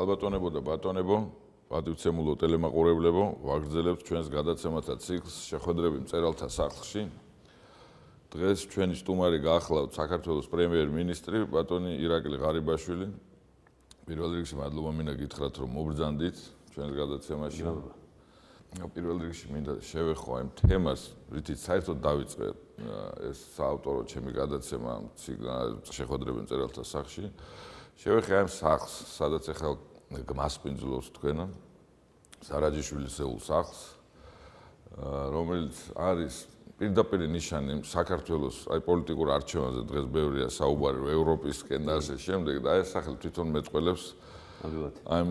ალბატონებო და ბატონებო, პატივცემულო ტელემაყურებლებო, ვაგრძელებთ ჩვენს გადაცემათა ციკლს შეხვედრები მწერალთა სახლში. დღეს ჩვენი სტუმარი გაახლავთ საქართველოს პრემიერ-მინისტრი ბატონი ირაკლი ღარიბაშვილი. პირველ რიგში მადლობა მინდა გითხრათ, რომ მობრძანდით ჩვენს გადაცემაში. პირველ რიგში მინდა შევეხო ამ თემას, რითიც საერთოდ დავიწყე ეს საავტორო ჩემი გადაცემა შეხვედრები მწერალთა სახლში. შევეხე ამ სახლს, სადაც ახლა გმასპინძლობს თქვენ, სარაჯიშვილის ეულ სახლს, რომელიც არის პირდაპირ ნიშანი საქართველოს პოლიტიკურ არჩევანზე დღეს ბევრია საუბარი ევროპისკენ და ასე შემდეგ და ეს სახლი თვითონ მეწყვილებს ამ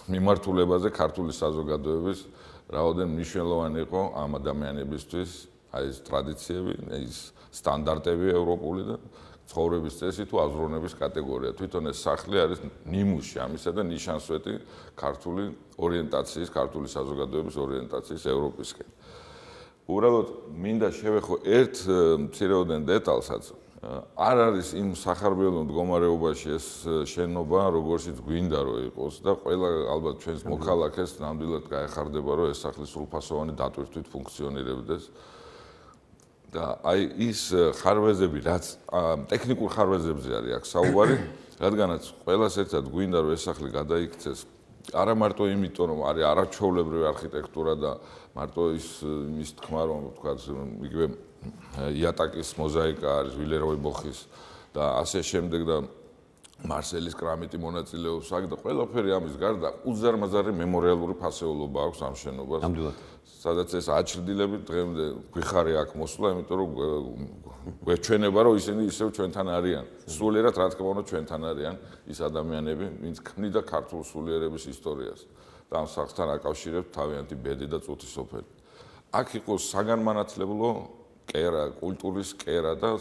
მიმართულებაზე ქართული საზოგადოების რაოდენ მნიშვნელოვანი იყო ამ ადამიანებისთვის აი ეს ტრადიციები, ეს სტანდარტები ევროპული და ცხოვრების წესი თუ აზროვნების კატეგორია. თვითონ ეს სახლი არის ნიმუში ამისა და ნიშანსვეტი ქართული ორიენტაციის, ქართული საზოგადოების ორიენტაციის ევროპისკენ. უბრალოდ მინდა შევეხო ერთ მცირეოდენ დეტალსაც. არ არის იმ სახარბიელო მდგომარეობაში ეს შენობა, როგორშიც გვინდა რომ იყოს და ყველა ალბათ ჩვენს მოქალაქეს ნამდვილად გაეხარდება რომ ეს სახლი სრულფასოვანი დატვირთვით ფუნქციონირებდეს. და აი ის ხარვეზები, რაც ტექნიკურ ხარვეზებზე არის აქ საუბარი, რადგანაც ყველას ერთად გვინდა რომ ეს სახლი გადაიქცეს, არა მარტო იმიტომ რომ არის არაჩვეულებრივი არქიტექტურა და მარტო ის თქმა რომ თქვა იგივე იატაკის მოზაიკა არის ვილეროი ბოხის და ასე შემდეგ და მარსელის კრამიტი მონაწილეობს აქ და ყველაფერი ამის გარდა უზარმაზარი მემორიალური ფასეულობა აქვს ამ შენობას. ნამდვილად. სადაც ეს აჩრდილები დღემდე გვიხარი აქ მოსვლა, იმიტომ რომ გვეჩვენება რომ ისინი ისევ ჩვენთან არიან. სულიერად რა თქმა უნდა ჩვენთან არიან ის ადამიანები, ვინც ქმნიდა ქართულ სულიერების ისტორიას და ამ სახლთან აკავშირებთ თავიანთი ბედი და წუთი სოფელი. აქ იყო საგანმანათლებლო კერა, კულტურის კერა და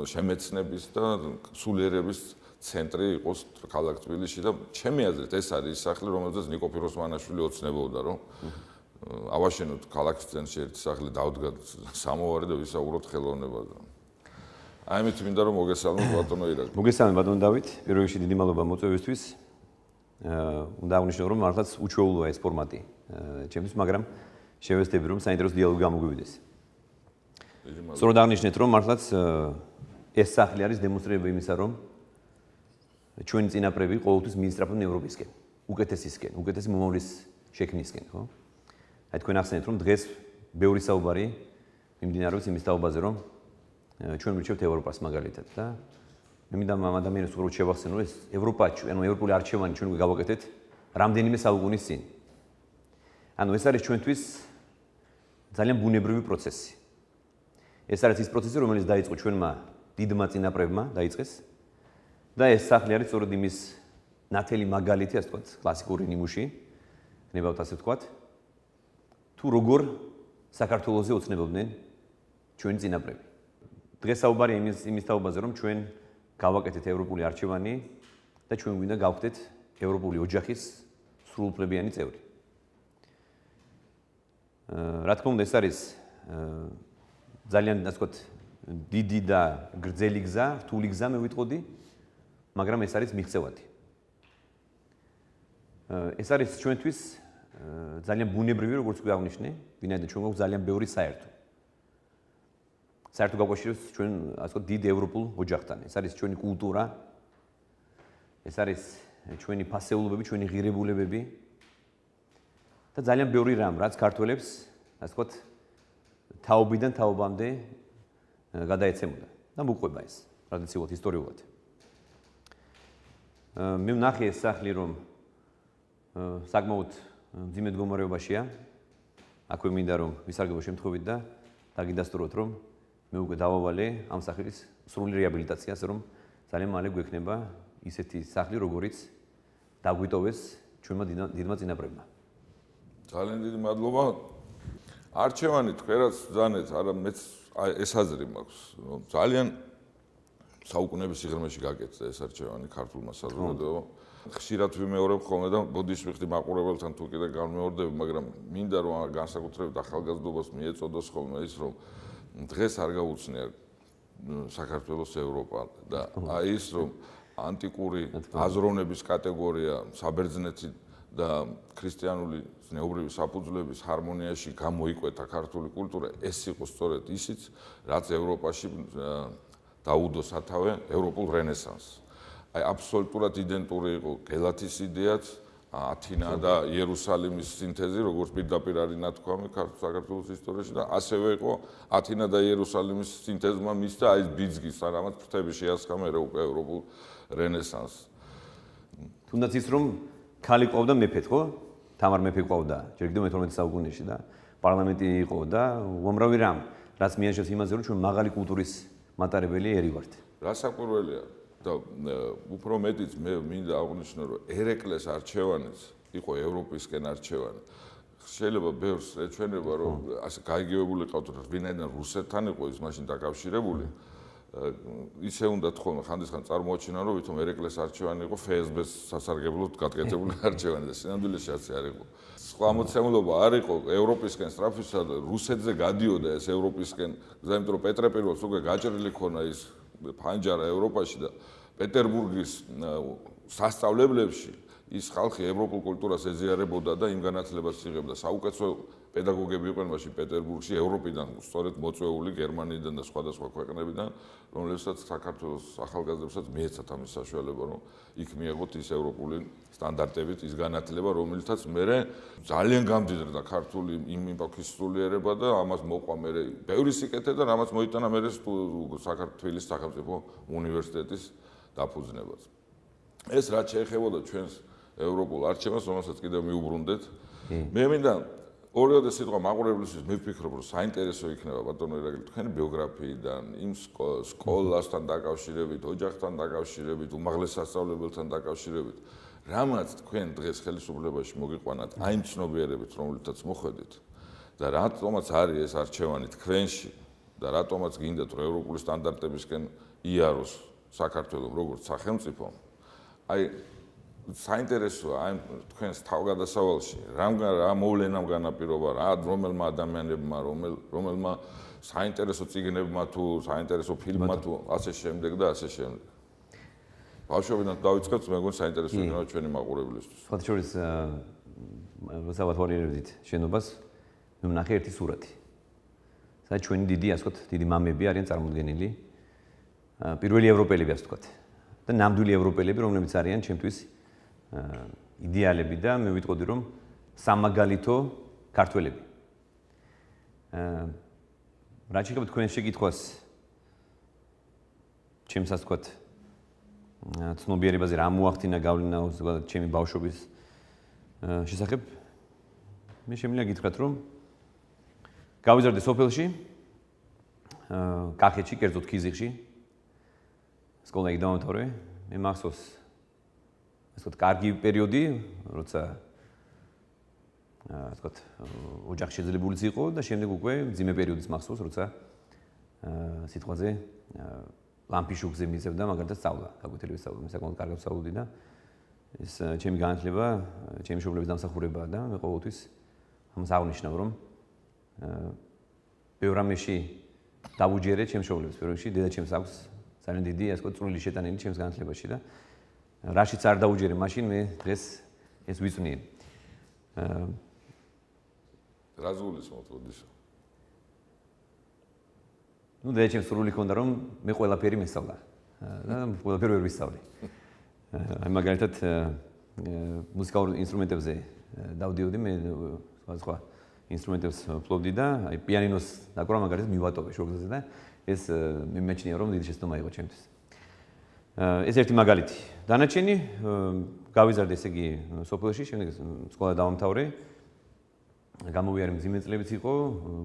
შემეცნების და სულიერების ცენტრი იყოს ქალაქ თბილისში და ჩემი აზრით ეს არის ის სახლი, რომელზეც ნიკო ფიროსმანაშვილი ოცნებობდა, რომ ავაშენოთ ქალაქის ცენტრში ერთი სახლი, დავდგათ სამოვარი და ვისაუბროთ ხელოვნებაზე. აიმით მინდა რომ მოგესალმოთ ბატონო ირაკლი. მოგესალმებით ბატონო დავით, პირველ რიგში დიდი მადლობა მოწვევისთვის. უნდა აღნიშნო რომ მართლაც უჩვეულოა ეს ფორმატი ჩემთვის, მაგრამ შევეცდები რომ საინტერესო დიალოგი გამოგვივიდეს. სწორად აღნიშნეთ რომ მართლაც ეს სახლი არის დემონსტრირება იმისა რომ ჩვენი წინაპრები ყოველთვის მიისწრაფდნენ ევროპისკენ, უკეთესისკენ, უკეთესი მომავლის შექმნისკენ, ხო? აი თქვენ ახსენეთ რომ დღეს ბევრი საუბარი მიმდინარეობს იმის თაობაზე რომ ჩვენ ვირჩევთ ევროპას მაგალითად და მე მინდა ამ ადამიანებს უბრალოდ შევახსენო ეს ევროპა, ანუ ევროპული არჩევანი ჩვენ გავაკეთეთ რამდენიმე საუკუნის წინ. ანუ ეს არის ჩვენთვის ძალიან ბუნებრივი პროცესი. ეს არის ის პროცესი, რომელიც დაიწყო ჩვენმა დიდმა წინაპრებმა, დაიწყეს და ეს სახლი არის სწორედ იმის ნათელი მაგალითი, ასე ვთქვათ, კლასიკური ნიმუში, ნებავთ ასე ვთქვათ. თუ როგორ საქართველოზე ოცნებობდნენ ჩვენი წინაპრები. დღეს საუბარი იმის თაობაზე, რომ ჩვენ გავაკეთეთ ევროპული არჩევანი და ჩვენ გვინდა გავხდეთ ევროპული ოჯახის სრულუფლებიანი წევრი. რა თქმა უნდა, ეს არის ძალიან, ასე ვთქვათ, დიდი და გრძელი გზა, რთული გზა მე ვიტყოდი, მაგრამ ეს არის მიღწევადი. ეს არის ჩვენთვის ძალიან ბუნებრივი, როგორც გვაღვნიშნე, ვინაიდან ჩვენ გვაქვს ძალიან ბევრი საერთო. საერთო გაგვაშვებს ჩვენ, ასე ვთქვათ, დიდ ევროპულ ოჯახთან. ეს არის ჩვენი კულტურა, ეს არის ჩვენი ფასეულობები, ჩვენი ღირებულებები და ძალიან ბევრი რამ, რაც ქართველებს, ასე ვთქვათ, თაობიდან თაობამდე გადაეცემოდა და მოყვება ეს ტრადიციულად, ისტორიულად. მე ვნახე ეს სახლი, რომ საკმაოდ მძიმე მდგომარეობაშია. აქვე მინდა რომ ვისარგებლო შემთხვევით და დაგიდასტუროთ, რომ მე უკვე დავავალე ამ სახლის სრული რეაბილიტაციას, რომ ძალიან მალე გვექნება ისეთი სახლი, როგორიც დაგვიტოვეს ჩვენმა დიდმა წინაპრებმა. ძალიან დიდი მადლობა. არჩევანი თქვენაც ძანეთ, არა მეც ეს აზრი მაქვს, რომ ძალიან საუკუნეების სიღრმეში გაკეთდა ეს არჩევანი ქართულმა საზოგადოებამ. ხშირად ვიმეორებ ხოლმე და ბოდიშვილის მაყურებელთან თუ კიდე განმეორდები, მაგრამ მინდა რომ განსაკუთრებით ახალგაზრდობას მიეწოდოს ხოლმე ის, რომ დღეს არ გაუცნია საქართველოს ევროპა და აი ის, რომ ანტიკური აზროვნების კატეგორია საბერძნეთი და ქრისტიანული ზნეობრივი საფუძვლების ჰარმონიაში გამოიკვეთა ქართული კულტურა, ეს იყო სწორედ ისიც, რაც ევროპაში დაუდო სათავე ევროპულ რენესანსს. აი აბსოლუტურად იდენტური იყო გელათის იდეაც, ათინა და იერუსალიმის სინთეზი, როგორც პირდაპირ არის ნათქვამი საქართველოს ისტორიაში და ასევე იყო ათინა და იერუსალიმის სინთეზმა მისცა აი ეს ბიძგის, რამაც ფრთები შეასხა მე უკვე ევროპულ რენესანსს. თუნდაც ის რომ ქალი ყავდა მეფეთ, ხო? თამარ მეფე ყავდა, ჯერ კიდევ მე-12 საუკუნეში და პარლამენტი იყო და უამრავი რამ, რაც მიაჩნევს იმაზე, რომ ჩვენ მაღალი კულტურის მატარებელი ერი ვართ. რა საკვირველია და უფრო მეტიც მე მინდა აღვნიშნო, რომ ერეკლეს არჩევანიც იყო ევროპისკენ არჩევანი. შეიძლება ბევრს ეჩვენება, რომ ასე გაიგივებული ყავთ, რომ ვინაიდან რუსეთთან იყო ის მაშინ დაკავშირებული. ისე უნდა თქო ხანდისხან წარმოაჩინა, რომ ვითომ ერეკლეს არჩევანი იყო FSB-ს სასარგებლოდ გაკეთებული არჩევანი და სინამდვილეში ასე არ იყო. სხვა ამოცემულობა არ იყო ევროპისკენ სწრაფისა და რუსეთზე გადიოდა ეს ევროპისკენ, იმიტომ რომ პეტრე პირველს უკვე გაჭრილი ქონა ის ფანჯარა ევროპაში და პეტერბურგის სასწავლებლებში ის ხალხი ევროპულ კულტურას ეზიარებოდა და იმ განათლებას იღებდა. საუკეთესო პედაგოგები იყვნენ მაშინ პეტერბურგში ევროპიდან, სწორედ მოწვეული გერმანიიდან და სხვადასხვა ქვეყნებიდან, რომლებსაც საქართველოს ახალგაზრდებსაც მიეცათ ამის საშუალება, რომ იქ მიეღოთ ის ევროპული სტანდარტებით ის განათლება, რომელთაც მე ძალიან გამდიდრდა ქართული იმ ეპოქის სულიერება და ამას მოყვა მე ბევრი სიკეთე და რამაც მოიტანა მე საქართველოს სახელმწიფო უნივერსიტეტის დაფუძნებას. ეს რაც შეეხებოდა ჩვენს ევროპულ არჩევანს, რომელსაც კიდევ მიუბრუნდეთ. მე მინდა ორიოდე სიტყვა მაყურებლისთვის მე ვფიქრობ, რომ საინტერესო იქნება ბატონო ერაგელი თქვენი ბიოგრაფიიდან, იმ სკოლასთან დაკავშირებით, ოჯახთან დაკავშირებით, უმაღლეს სასწავლებელთან დაკავშირებით, რამაც თქვენ დღეს ხელისუფლებაში მოგიყვანათ აი იმ ცნობიერებით, რომელთაც მოხვედით და რატომაც არის ეს არჩევანი თქვენში და რატომაც გინდათ რომ ევროპული სტანდარტებისკენ იაროს საქართველოს როგორც სახელმწიფო, აი საინტერესოა აი თქვენს თავგადასავალში რა მოვლენამ განაპირობა რა რომელმა ადამიანებმა რომელმა საინტერესო წიგნებმა თუ საინტერესო ფილმმა თუ ასე შემდეგ და ასე შემდეგ. ბავშვობიდან დავიწყებთ მე მგონი საინტერესო იქნება ჩვენი მაყურებლისთვის. სხვათა შორის როცა ვათვალიერებდით შენობას მე ვნახე ერთი სურათი. სადაც ჩვენი დიდი ასე ვთქვათ დიდი მამები არიან წარმოდგენილი. პირველი ევროპელები ასე ვთქვათ და ნამდვილი ევროპელები რომლებიც არიან ჩემთვის იდეალები და მე ვიტყოდი რომ სამაგალითო ქართველები. რა შეიძლება თქვენ შეკითხვას ჩემს ასე ვთქვათ ცნობიერებაზე რა მოახდინა გავლენა ზოგადად ჩემი ბავშვობის შესახებ მე შემიძლია გითხრათ რომ გავიზარდე სოფელში კახეთში კერძოდ ქიზიყში სკოლა იქ დავამთავრე მე მახსოვს ასე ვთქვათ კარგი პერიოდი როცა ასე ვთქვათ ოჯახი შეძლებულიც იყო და შემდეგ უკვე მძიმე პერიოდის მახსოვს როცა სიტყვაზე ლამპიშუქზე მისევდა მაგალითად სწავლა, გაკვეთილების სწავლა, მე საკმაოდ კარგად ვსწავლობდი და ეს ჩემი განათლება, ჩემი მშობლების დამსახურებაა და მე ყოველთვის ამას აღნიშნავ, რომ ბევრ რამეში დავუჯერე ჩემს მშობლებს, პირველ რიგში დედაჩემს აქვს ძალიან დიდი, ასე ვთქვათ, წვრილი შეტანილი ჩემს განათლებაში და რაშიც არ დავუჯერე მაშინ მე დღეს ეს ვიწვნიე. რა ზღულისმოთ ოდის? ну დედაჩემს სრული ჰქონდა რომ მე ყველაფერი მესწავლა და ყველაფერი ვერ ვისწავლე. აი მაგალითად მუსიკალურ ინსტრუმენტებზე დავდიოდი მე სხვა ინსტრუმენტებს ვფლობდი და აი პიანინოს დაკვრა მაგალითად მივატოვე შუაგზაზე და ეს მე მეჩნია რომ დიდი შეცდომა იყო ჩემთვის. ეს ერთი მაგალითი. დანარჩენი გავიზარდე ესე იგი სოფელში, შემდეგ სკოლა დავამთავრე. გამოვიარე მძიმე წლებიც იყო,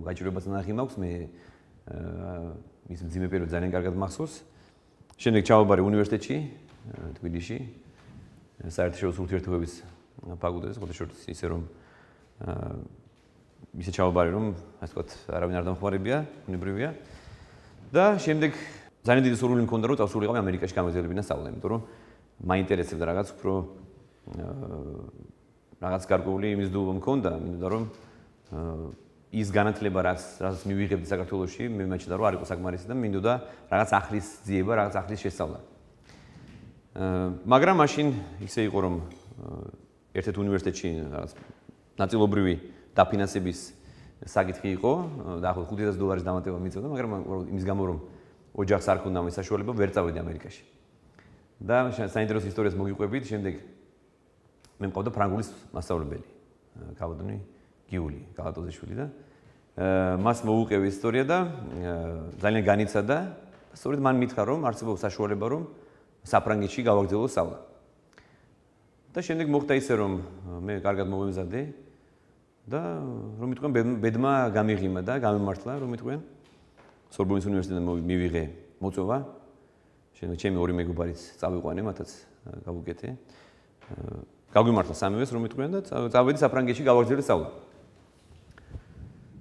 გაჭირვებაც ნახი მაქვს მე მის მძიმე პერიოდი ძალიან კარგად მახსოვს. შემდეგ ჩავაბარე უნივერსიტეტში, თბილისში საერთაშორისო ურთიერთობების ფაკულტეტის, ხოთაშორის ისე რომ ისე ჩავაბარე რომ ასე ვთქვათ, არავინ არ დამხმარებია, უნებრივია. და შემდეგ ძალიან დიდი სურვილი მქონდა რომ წავსულიყავი ამერიკაში გამოგზავნებინა სწავლა, იმიტომ რომ მაინტერესებდა რაღაც უფრო რაღაც გარკვეული იმის დუღო მქონდა, მინდოდა რომ ის განათლება რაც მივიღებდი საქართველოში, მე მეჩნდა რომ არ იყო საკმარისი და მინდოდა რაღაც ახლის ძიება, რაღაც ახლის შესწავლა. მაგრამ მაშინ ისე იყო რომ ერთ-ერთ უნივერსიტეტში რაღაც ნაწილობრივი დაფინანსების საკითხი იყო, დაახლოებით $5,000 დამატება მიწოდა, მაგრამ იმის გამო რომ ოჯახს არ ქონდა ამის საშუალება, ვერ წავედი ამერიკაში. და საინტერესო ისტორიას მოგიყვებით, შემდეგ მე მყავდა ფრანგულის მასწავლებელი, კალადონი გიული, კალატოზიშვილი და მას მოუყევი ისტორია და ძალიან განიცადა. სწორედ მან მითხრა რომ არსებობს საშუალება რომ საფრანგეთში გავაგრძელო სწავლა. და შემდეგ მოხდა ისე რომ მე კარგად მოვემზადე და რომ მიტყვენ ბედმა გამიღიმა და გამემართლა რომ მიტყვენ სორბონის უნივერსიტეტიდან მივიღე მოწვევა. შემდეგ ჩემი ორი მეგობარიც წავიყვანე, მათაც გავუკეთე. გაგვიმართლა სამივეს რომ მიტყვენ და წავედი საფრანგეთში გავაგრძელე სწავლა.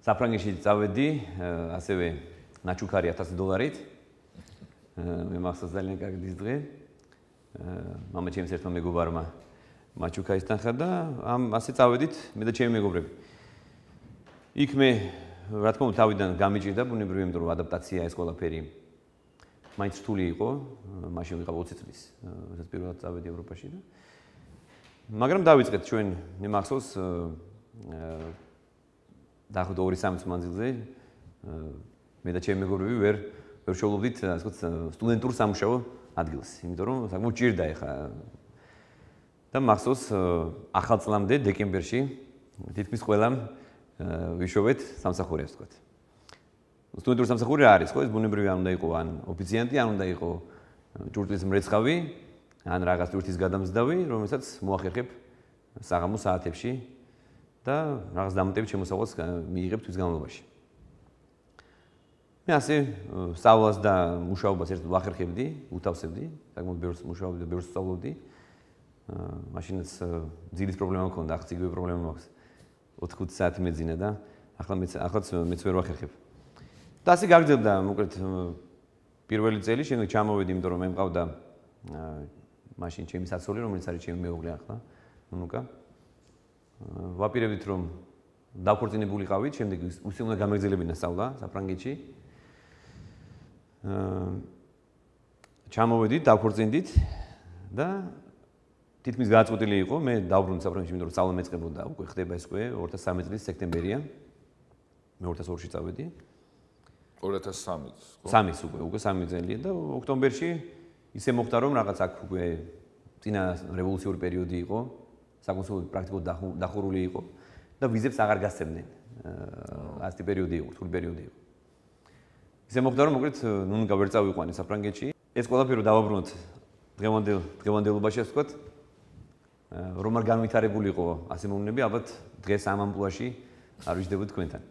საფრანგეთში წავედი ასევე ნაჩუქარი $1,000-ით. მე მახსოვს ძალიან კარგი ის დღე. მამა ჩემს ერთმა მეგობარმა მაჩუქა ისთანხა და ასე წავედით მე და ჩემი მეგობრები. იქ მე რა თქმა უნდა თავიდან გამიჭირდა ბუნებრივი, იმიტომ რომ ადაპტაცია ეს ყველაფერი მაინც რთული იყო. მაშინ ვიყავ 20 წლის, როდესაც პირველად წავედი ევროპაში და მაგრამ დავიწყეთ ჩვენ მე მახსოვს დაახლოებით 2-3 წლის მანძილზე მე და ჩემი მეგობრები ვერ შევловდით ასე ვთქვათ სტუდენტურ სამუშაო ადგილს, იმიტომ რომ საკმაოდ ჭირდა ეხა და მახსოვს ახალ წლამდე დეკემბერში თითქმის ყველამ ვიშოვეთ სამსახური ასე ვთქვათ. სტუდენტური სამსახური რა არის, ხო? ეს ბუნებრივი არ უნდა იყო ან ოფიციანტი, ან უნდა იყო ჭურჭლის მრეცხავი, ან რაღაც ჭურჭლის გადამზდავი, რომელსაც მოახერხებ საღამო საათებში და რაღაც დამატებით შემოსავალს მიიღებ თვის განმავლობაში. მე ასე სწავლას და მუშაობას ერთად ვახერხებდი, უთავსებდი, საკმაოდ ბევრს მუშაობდი და ბევრს სწავლობდი. მაშინაც ძილის პრობლემა მქონდა, ახლა იგივე პრობლემა მაქვს. 4-5 საათი მეძინა და ახლაც მეც ვერ ვახერხებ. და ასე გაგრძელდა მოკლედ პირველი წელი, შემდეგ ჩამოვედი, იმიტომ რომ მე მყავდა მაშინ ჩემი საცოლი, რომელიც არის ჩემი მეუღლე ახლა, ნუნუკა. ვაპირებდით რომ დავქორწინებულიყავით, შემდეგ ისე უნდა გამეგზელებინა სწავლა საფრანგეთში. ჩამოვედით, დავქორწინდით და თითქმის გააწყვეტილი იყო, მე დავბრუნდი საფრანგეთში, იმიტომ რომ სწავლა მეწყებოდა, უკვე ხდება ეს უკვე 2013 წლის სექტემბერია. მე 2002-ში წავედი. 2003 წელს, ხო? 3 უკვე 3 წელია და ოქტომბერში ისე მოხდა რომ რაღაც აქ უკვე წინა რევოლუციური პერიოდი იყო, საკონსულო პრაქტიკულად დახურული იყო და ვიზებს აღარ გასცემდნენ. ასეთი პერიოდი იყო, რთული პერიოდი იყო. ისე მოხდა რომ მოკლედ ნუნგა ვერ წავიყვანე საფრანგეთში. ეს ყველაფერი დავაბრუნოთ დღევანდელობაში, ასე ვთქვათ. რომ არ განვითარებულიყო ასე მომნები, ალბათ დღეს ამ ამპლუაში არ ვიждდებოდი თქვენთან.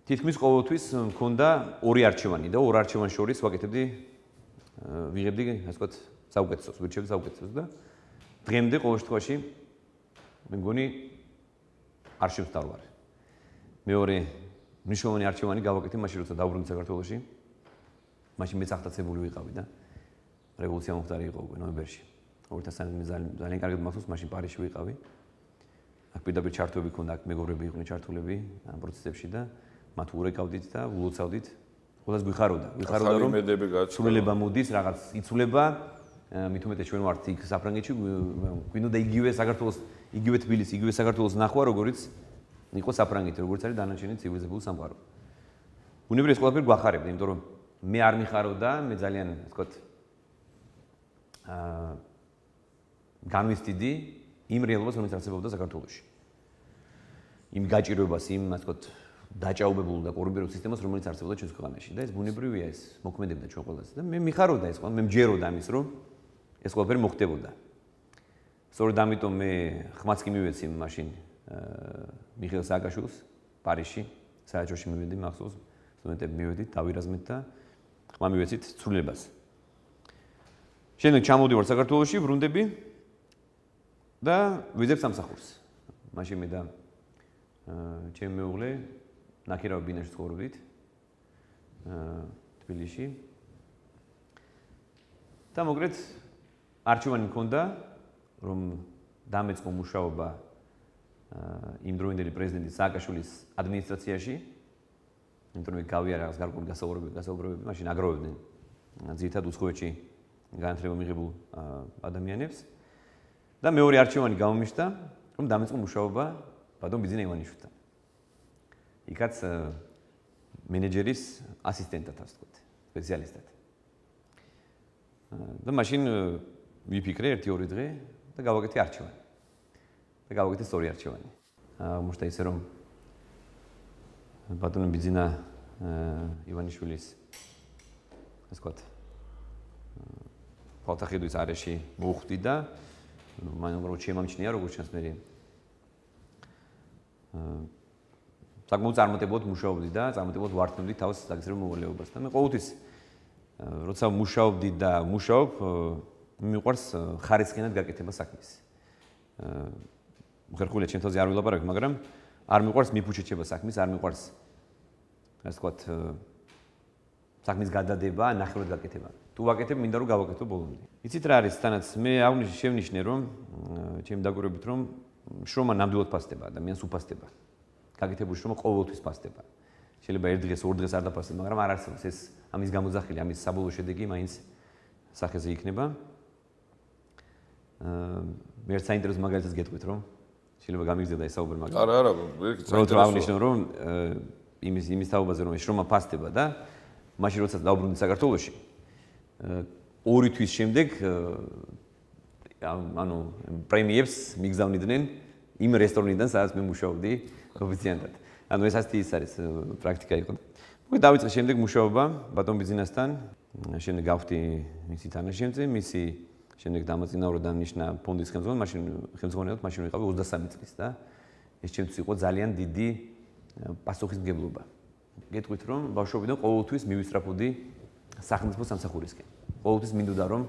თითქმის ყოველთვის მქონდა ორი არჩევანი და ორ არჩევანს შორის ვაკეთებდი ვიღებდი, ასე ვთქვათ, საუკეთესოს, ვირჩევდი საუკეთესოს და დღემდე ყოველ შემთხვევაში მე მგონი არ შევსწავლარ. მეორე მნიშვნელოვანი არჩევანი გავაკეთე მაშინ, როცა დავბრუნდი საქართველოში. მაშინ მეც აღტაცებული ვიყავი და რევოლუცია მომხდარი იყო უკვე ნოემბერში. 2003 ძალიან კარგად მახსოვს, მაშინ პარიზში ვიყავი. აქ პირდაპირ ჩართვები ქონდა, აქ მეგობრები იყვნენ ჩართულები ამ პროცესებში და მათ ურეკავდით და ულოცავდით. ყველას გვიხაროდა რომ სულელება მოდის, რაღაც იცვლება. მით უმეტეს ჩვენ ვართ იქ საფრანგეთში, გვინდოდა იგივე საქართველოს, იგივე თბილისი, იგივე საქართველოს ნახვა, როგორც იყო საფრანგეთი, როგორც არის დანარჩენი ცივილიზებული სამყარო. ბუნებრივია ეს ყველაფერი გვახარებდა, იმიტომ რომ მე არ მიხარობდა, მე ძალიან, ასე ვთქვათ, განვისტიდი იმ რეალობას, რომელიც არსებობდა საქართველოში. იმ გაჭირვებას, იმ, ასე ვთქვათ, დაჭაობებულ და კორუმპირებულ სისტემას, რომელიც არსებობდა ჩვენს ქვეყანაში და ეს ბუნებრივია, ეს მოქმედებდა ჩვენ ყველას და მე მიხარობდა ეს ყველა, მე მჯეროდა ამის, რომ ეს ყველაფერი მოხდებოდა. სწორედ ამიტომ მე ხმაც კი მივეცი მაშინ მიხეილ სააკაშვილს პარიზში, საერთაშორისო მივედი, მახსოვს, სტუდენტები მივედით, დავირაზმეთ და ხმა მივეცით ცვლილებას. შემდეგ ჩამოვდივარ საქართველოში, ვრუნდები და ვიძებ სამსახურს. მაშინ მე და ჩემი მეუღლე ნაკირავ ბინაში ცხოვრობდით თბილისში. და მოკლედ არჩევანი მქონდა, რომ დამეწყო მუშაობა იმდროინდელი პრეზიდენტის სააკაშვილის ადმინისტრაციაში, იმიტომ რომ გავია რაღაც გარკვეული გასაუბრებები, მაშინ აგროვებდნენ ძირითადად უცხოეთში განათლება მიღებულ ადამიანებს. და მეორე არჩევანი გამომიშთა, რომ დამეწყო მუშაობა ბატონ ბიძინა ივანიშვილთან. იქაც მენეჯერის ასისტენტად, ასე ვთქვათ, სპეციალისტად. და მაშინ ვიფიქრე 1-2 დღე და გავაკეთე არჩევანი. და გავაკეთე სწორი არჩევანი. აღმოჩნდა ისე რომ ბატონ ბიძინა ივანიშვილის ასე ვთქვათ ფალთახედვის არეში მოვხვდი და მან უბრალოდ შემამჩნია როგორც ჩანს მე საკმაოდ წარმატებულად მუშაობდი და წარმატებულად ვართმევდი თავს საგზრო მოვალეობას და მე ყოველთვის როცა მუშაობდი და მუშაობ მიყვარს ხარისხიანად გაკეთება საქმის. ხერხულია ჩემ თავზე არ ვილაპარაკ, მაგრამ არ მიყვარს მიფუჩეჩება საქმის, არ მიყვარს ასე ვთქვათ საქმის გადადება, ნახევრად გაკეთება. თუ ვაკეთებ, მინდა რომ გავაკეთო ბოლომდე. იცით რა არის, თანაც მე შევნიშნე რომ ჩემი დაკვირვებით რომ შრომა ნამდვილად ფასდება, ადამიანს უფასდება. გაკეთებული შრომა ყოველთვის ფასდება. შეიძლება ერთ დღეს, ორ დღეს არ დაფასდება, მაგრამ არ არსებობს ეს ამის გამოძახილი, ამის საბოლოო შედეგი მაინც სახეზე იქნება. მე ერთ საინტერესო მაგალითს გეტყვით რომ შეიძლება გამიგზავნა ეს საუბარი, მაგრამ არა, საინტერესო აღნიშნო რომ იმის თაობაზე რომ შრომა ფასდება და მაშინ როდესაც დავბრუნდი საქართველოში 2 თვის შემდეგ ანუ პრემიებს მიგზავნიდნენ იმ რესტორნიდან, სადაც მე მუშაობდი ოფიციანტად. ანუ ეს ასეთი ის არის პრაქტიკა იყო. მოკლედ დავიწყე შემდეგ მუშაობა ბატონ ბიძინასთან, შემდეგ გავხდი მისი თანაშემწე, მისი შემდეგ დამაწინაურა დანიშნა ფონდის ხელმძღვანელად, მაშინ ვიყავი 23 წლის და ეს ჩემთვის იყო ძალიან დიდი პასუხისმგებლობა. გეტყვით რომ ბავშვობიდან ყოველთვის მივისწრაფოდი სახელმწიფო სამსახურისკენ. ყოველთვის მინდოდა რომ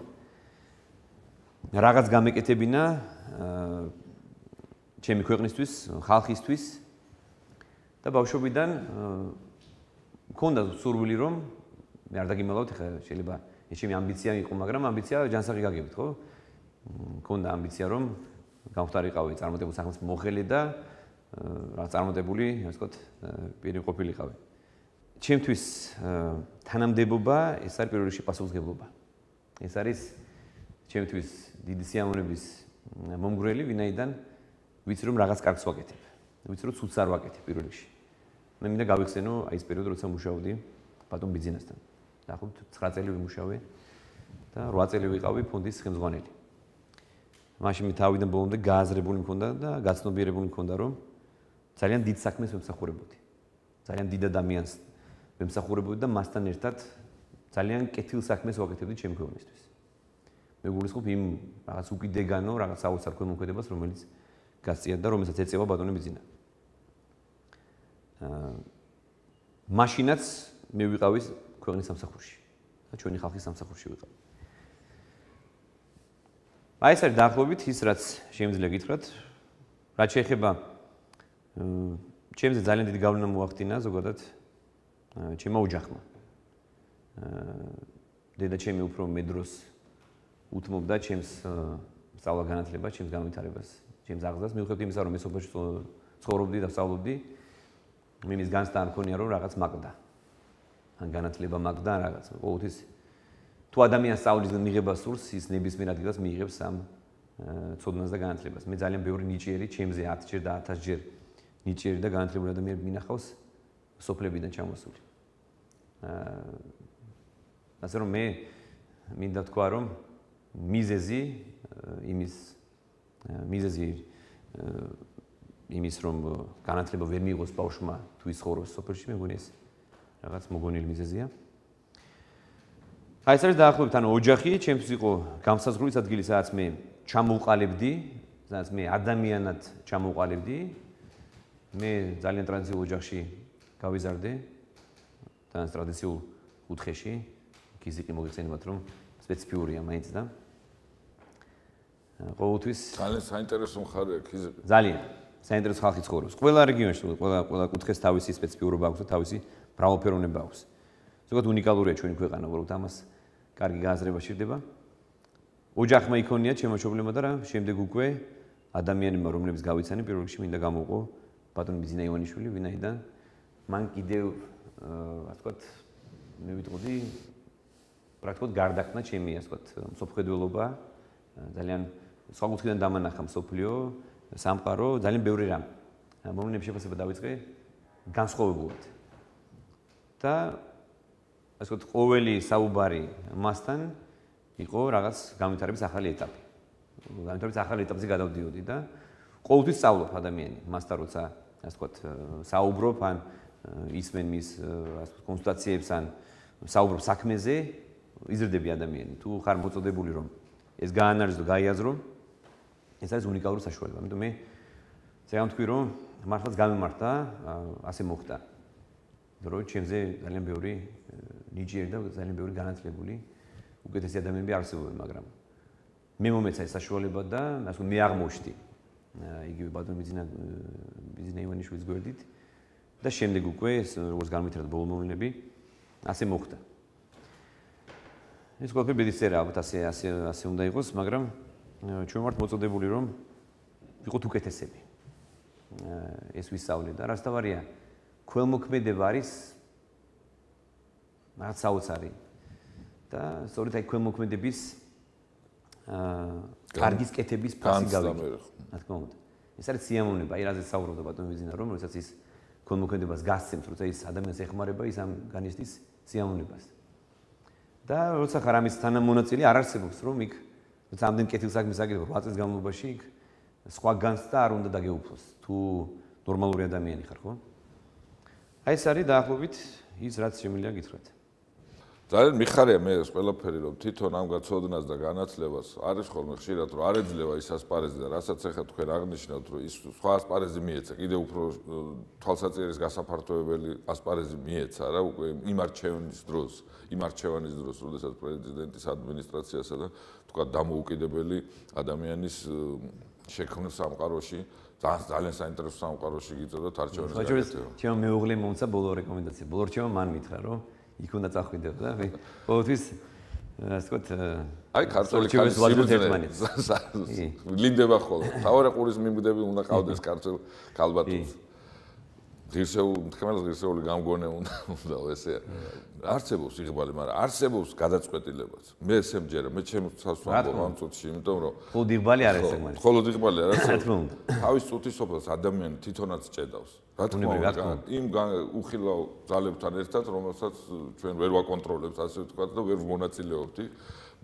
რაღაც გამეკეთებინა ჩემი ქვეყნისთვის, ხალხისთვის და ბავშვობიდან მქონდა სურვილი რომ მე არ დაგიმალავთ, ხა შეიძლება ეს ჩემი ამბიცია იყო, მაგრამ ამბიცია ჯანსაღი გაგებით, ხო? მქონდა ამბიცია რომ გამختارიყავი წარმატებულ სახელმწიფო მოხელე და რაღაც წარმატებული, ასე ვთქვათ, პირი ყოფილიყავი. ჩემთვის თანამდებობა ეს არის პირველ რიგში პასუხისმგებლობა. ეს არის ჩემთვის დიდი სიამოვნების მომგვრელი, ვინაიდან ვიცი რომ რაღაც კარგს ვაკეთებ. ვიცი რომ ცუდს არ ვაკეთებ პირველ რიგში. მე მინდა გავიხსენო აი ეს პერიოდი, როცა მუშაობდი ბატონ ბიძინასთან. დაახლოებით 9 წელი ვიმუშავე და 8 წელი ვიყავი ფონდის ხელმძღვანელი. მაშინ მე თავიდან ბოლომდე გააზრებული მქონდა და გაცნობიერებული მქონდა რომ ძალიან დიდ საქმეს ვემსახურებოდი. ძალიან დიდ ადამიანს ვემსახურებოდი და მასთან ერთად ძალიან კეთილ საქმეს ვაკეთებდი ჩემი ქვეყნისთვის. მე გულისხმობ იმ რაღაც უკიდეგანო, რაღაც საოცარ ქვემოქმედებას, რომელიც გასწიათ და რომელსაც ეწევა ბატონი ბიძინა. მაშინაც მე ვიყავი ქვეყნის სამსახურში და ჩვენი ხალხის სამსახურში ვიყავი. აი ეს არის დაახლოებით ის, რაც შემიძლია გითხრათ. რაც შეეხება ჩემზე ძალიან დიდი გავლენა მოახდინა ზოგადად ჩემმა ოჯახმა. დედა ჩემი უფრო მე დროს უთმობდა ჩემს სწავლა განათლებას, ჩემს განვითარებას, ჩემს აღზრდას, მიუხედავად იმისა, რომ მე სოფელში ცხოვრობდი და ვსწავლობდი, მე მის განცდა არ მქონია, რომ რაღაც მაგდა. ან განათლება მაგდა, ან რაღაც. ყოველთვის თუ ადამიანს სწავლის მიღება სურს, ის ნებისმიერ ადგილას მიიღებს ამ ცოდნას და განათლებას. მე ძალიან ბევრი ნიჭიერი, ჩემზე 10-ჯერ და 1000-ჯერ ნიჭიერი და განათლებული ადამიანები მინახავს სოფლებიდან ჩამოსული. ასე რომ მე მინდა თქვა, რომ მიზეზი იმის რომ განათლება ვერ მიიღოს ბავშვმა თუ ის ცხოვრობს სოფელში, მე მგონი ეს რაღაც მოგონილი მიზეზია. აი ეს არის დაახლოებით ანუ ოჯახი, ჩემთვის იყო გამსაზღვრული ადგილი, სადაც მე ჩამოვყალებდი, სადაც მე ადამიანად ჩამოვყალებდი. მე ძალიან ტრადიციულ ოჯახში გავიზარდე, ძალიან ტრადიციულ კუთხეში, გიზიკი მოგეხსენებათ რომ სპეციფიურია მაინც და ყოველთვის ძალიან საინტერესო მხარეა ქიზიყი. ძალიან საინტერესო ხალხი ცხოვრობს. ყველა რეგიონში, ყველა კუთხეს თავისი სპეციფიკურობა აქვს და თავისი მრავალფეროვნება აქვს. ზოგადად უნიკალურია ჩვენი ქვეყანა, უბრალოდ ამას კარგი გააზრება სჭირდება. ოჯახმა იქონია შემოშობლება და რა, შემდეგ უკვე ადამიანებმა, რომლებიც გავიცანი, პირველ რიგში მინდა გამოვყო ბატონი ბიძინა ივანიშვილი, ვინაიდან მან კიდევ ასე ვთქვათ, მე ვიტყოდი პრაქტიკულად გარდაქმნა ჩემი ასე ვთქვათ, მსოფლმხედველობა, ძალიან სხვა კუთხიდან დამანახა მსოფლიო, სამყარო, ძალიან ბევრი რამ. მომნებს შეფასება დავიწყე განსხვავებულად. და ასე ვთქვათ, ყოველი საუბარი მასთან იყო რაღაც განვითარების ახალი ეტაპი. განვითარების ახალი ეტაპზე გადავდიოდი და ყოველთვის სწავლობ ადამიანი, მასთან როცა ასე ვთქვათ, საუბრობ ან ისმენ მის ასე ვთქვათ, კონსულტაციებს ან საუბრობ საქმეზე, იზრდები ადამიანი. თუ ხარ მოწოდებული რომ ეს გაანალიზო, გაიაზრო, ეს არის უნიკალური საშუალება. ამიტომ მე ძალიან ვთქვი რომ მართლაც გამემართა ასე მოხდა. რომ ჩემზე ძალიან ბევრი ნიჭიერი და ძალიან ბევრი განათლებული უკეთესი ადამიანები არსებობენ, მაგრამ მე მომეცა ეს საშუალება და ასე მე აღმოჩნდი იგივე ბატონ ბიძინა ივანიშვილის გვერდით და შემდეგ უკვე როგორც განვითარდა ბოლო მოვლენები ასე მოხდა. ეს ყველაფერი ბედისწერა, ალბათ ასე უნდა იყოს, მაგრამ ჩვენ ვართ მოწოდებული რომ ვიყოთ უკეთესები. ეს ვისწავლე და რაც თავარია ქველმოქმედება არის რაღაც საოცარი და სწორედ აი ქველმოქმედების კარგის კეთების ფასი გავიგე. რა თქმა უნდა. ეს არის სიამოვნება, აი რაზე საუბრობდა ბატონი ბიძინა, რომ როდესაც ის ქველმოქმედებას გასცემს, როცა ის ადამიანს ეხმარება, ის ამ განიცდის სიამოვნებას. და როცა ხარ ამის თანამონაწილე, არ არსებობს რომ იქ როცა ამდენ კეთილსაქმეს აკეთებ 8 წლის განმავლობაში იქ სხვა განცდა არ უნდა დაგეუფლოს, თუ ნორმალური ადამიანი ხარ, ხო? აი ეს არის დაახლოებით ის რაც შემიძლია გითხრათ. ძალიან მიხარია მე ეს ყველაფერი რომ თვითონ ამ გაცოდნას და განათლებას არის ხოლმე ხშირად რომ არ ეძლევა ის ასპარეზი და რასაც ახლა თქვენ აღნიშნავთ რომ ის სხვა ასპარეზი მიეცა კიდევ უფრო თვალსაჩინოს გასაფართოებელი ასპარეზი მიეცა რა უკვე იმ არჩევანის დროს როდესაც პრეზიდენტის ადმინისტრაციასა და თქვა დამოუკიდებელი ადამიანის შექმნის სამყაროში ძალიან საინტერესო სამყაროში გიწოდოთ არჩევანის გაკეთება. ჩემ მეუღლე მომცა ბოლო რეკომენდაცია. ბოლო რჩევა მან მითხრა რომ იქ უნდა წახვიდე და მე ყოველთვის ასე ვთქვათ აი ქართული ლინდება ხოლმე თავარი ყურის მიმდები უნდა ყავდეს ქართულ ქალბატონს ღირსეული გამგონე უნდა ესეა არსებობს იღბალი მაგრამ არსებობს გადაწყვეტილებაც მე ესე მჯერა მე ჩემს სასვამბო ამ წუთში იმიტომ რომ მხოლოდ იღბალი არ არის საკმარისი მხოლოდ იღბალი არ არის რა თქმა უნდა თავის წუთისოფლს ადამიანი თვითონაც ჭედავს რა თქმა უნდა იმ უხილავ ძალებთან ერთად რომელსაც ჩვენ ვერ ვაკონტროლებთ ასე ვთქვათ და ვერ მონაწილეობთ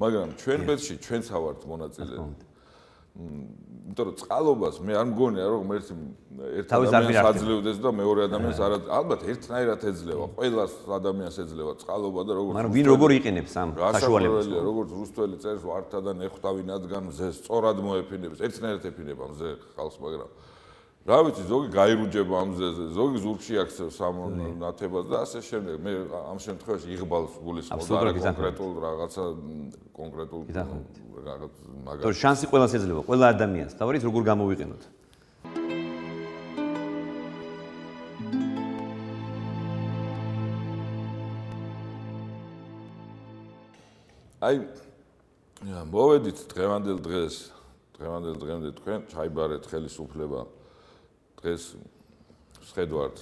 მაგრამ ჩვენ ბედში ჩვენც ავართ მონაწილე იმიტომ რომ წყალობას მე არ მგონია რომ ერთ ადამიანს აძლევდეს და მეორე ადამიანს არ ალბათ ერთნაირად ეძლევა ყველას ადამიანს ეძლევა წყალობა და როგორც მაგრამ ვინ როგორ იყენებს ამ საშუალებას როგორც რუსთველი წერს ვარდადან ეხტავი ნადგან მზე სწორად მოეფინებს ერთნაირად ეფინება მზე ხალხს მაგრამ რა ვიცი ზოგი გაირუჯება ამ მზეზე ზოგი ზურგში აქცევს ამ ნათებას და ასე შემდეგ მე ამ შემთხვევაში იღბალს გულისხმობ და კონკრეტულ რაღაცა კონკრეტულ რაღაც მაგრამ შანსი ყველას ეძლევა ყველა ადამიანს თავარით როგორ გამოვიყენოთ აი მოვედით დღევანდელ დღემდე თქვენ ჩაიბარეთ ხელისუფლება დღეს შეხედვართ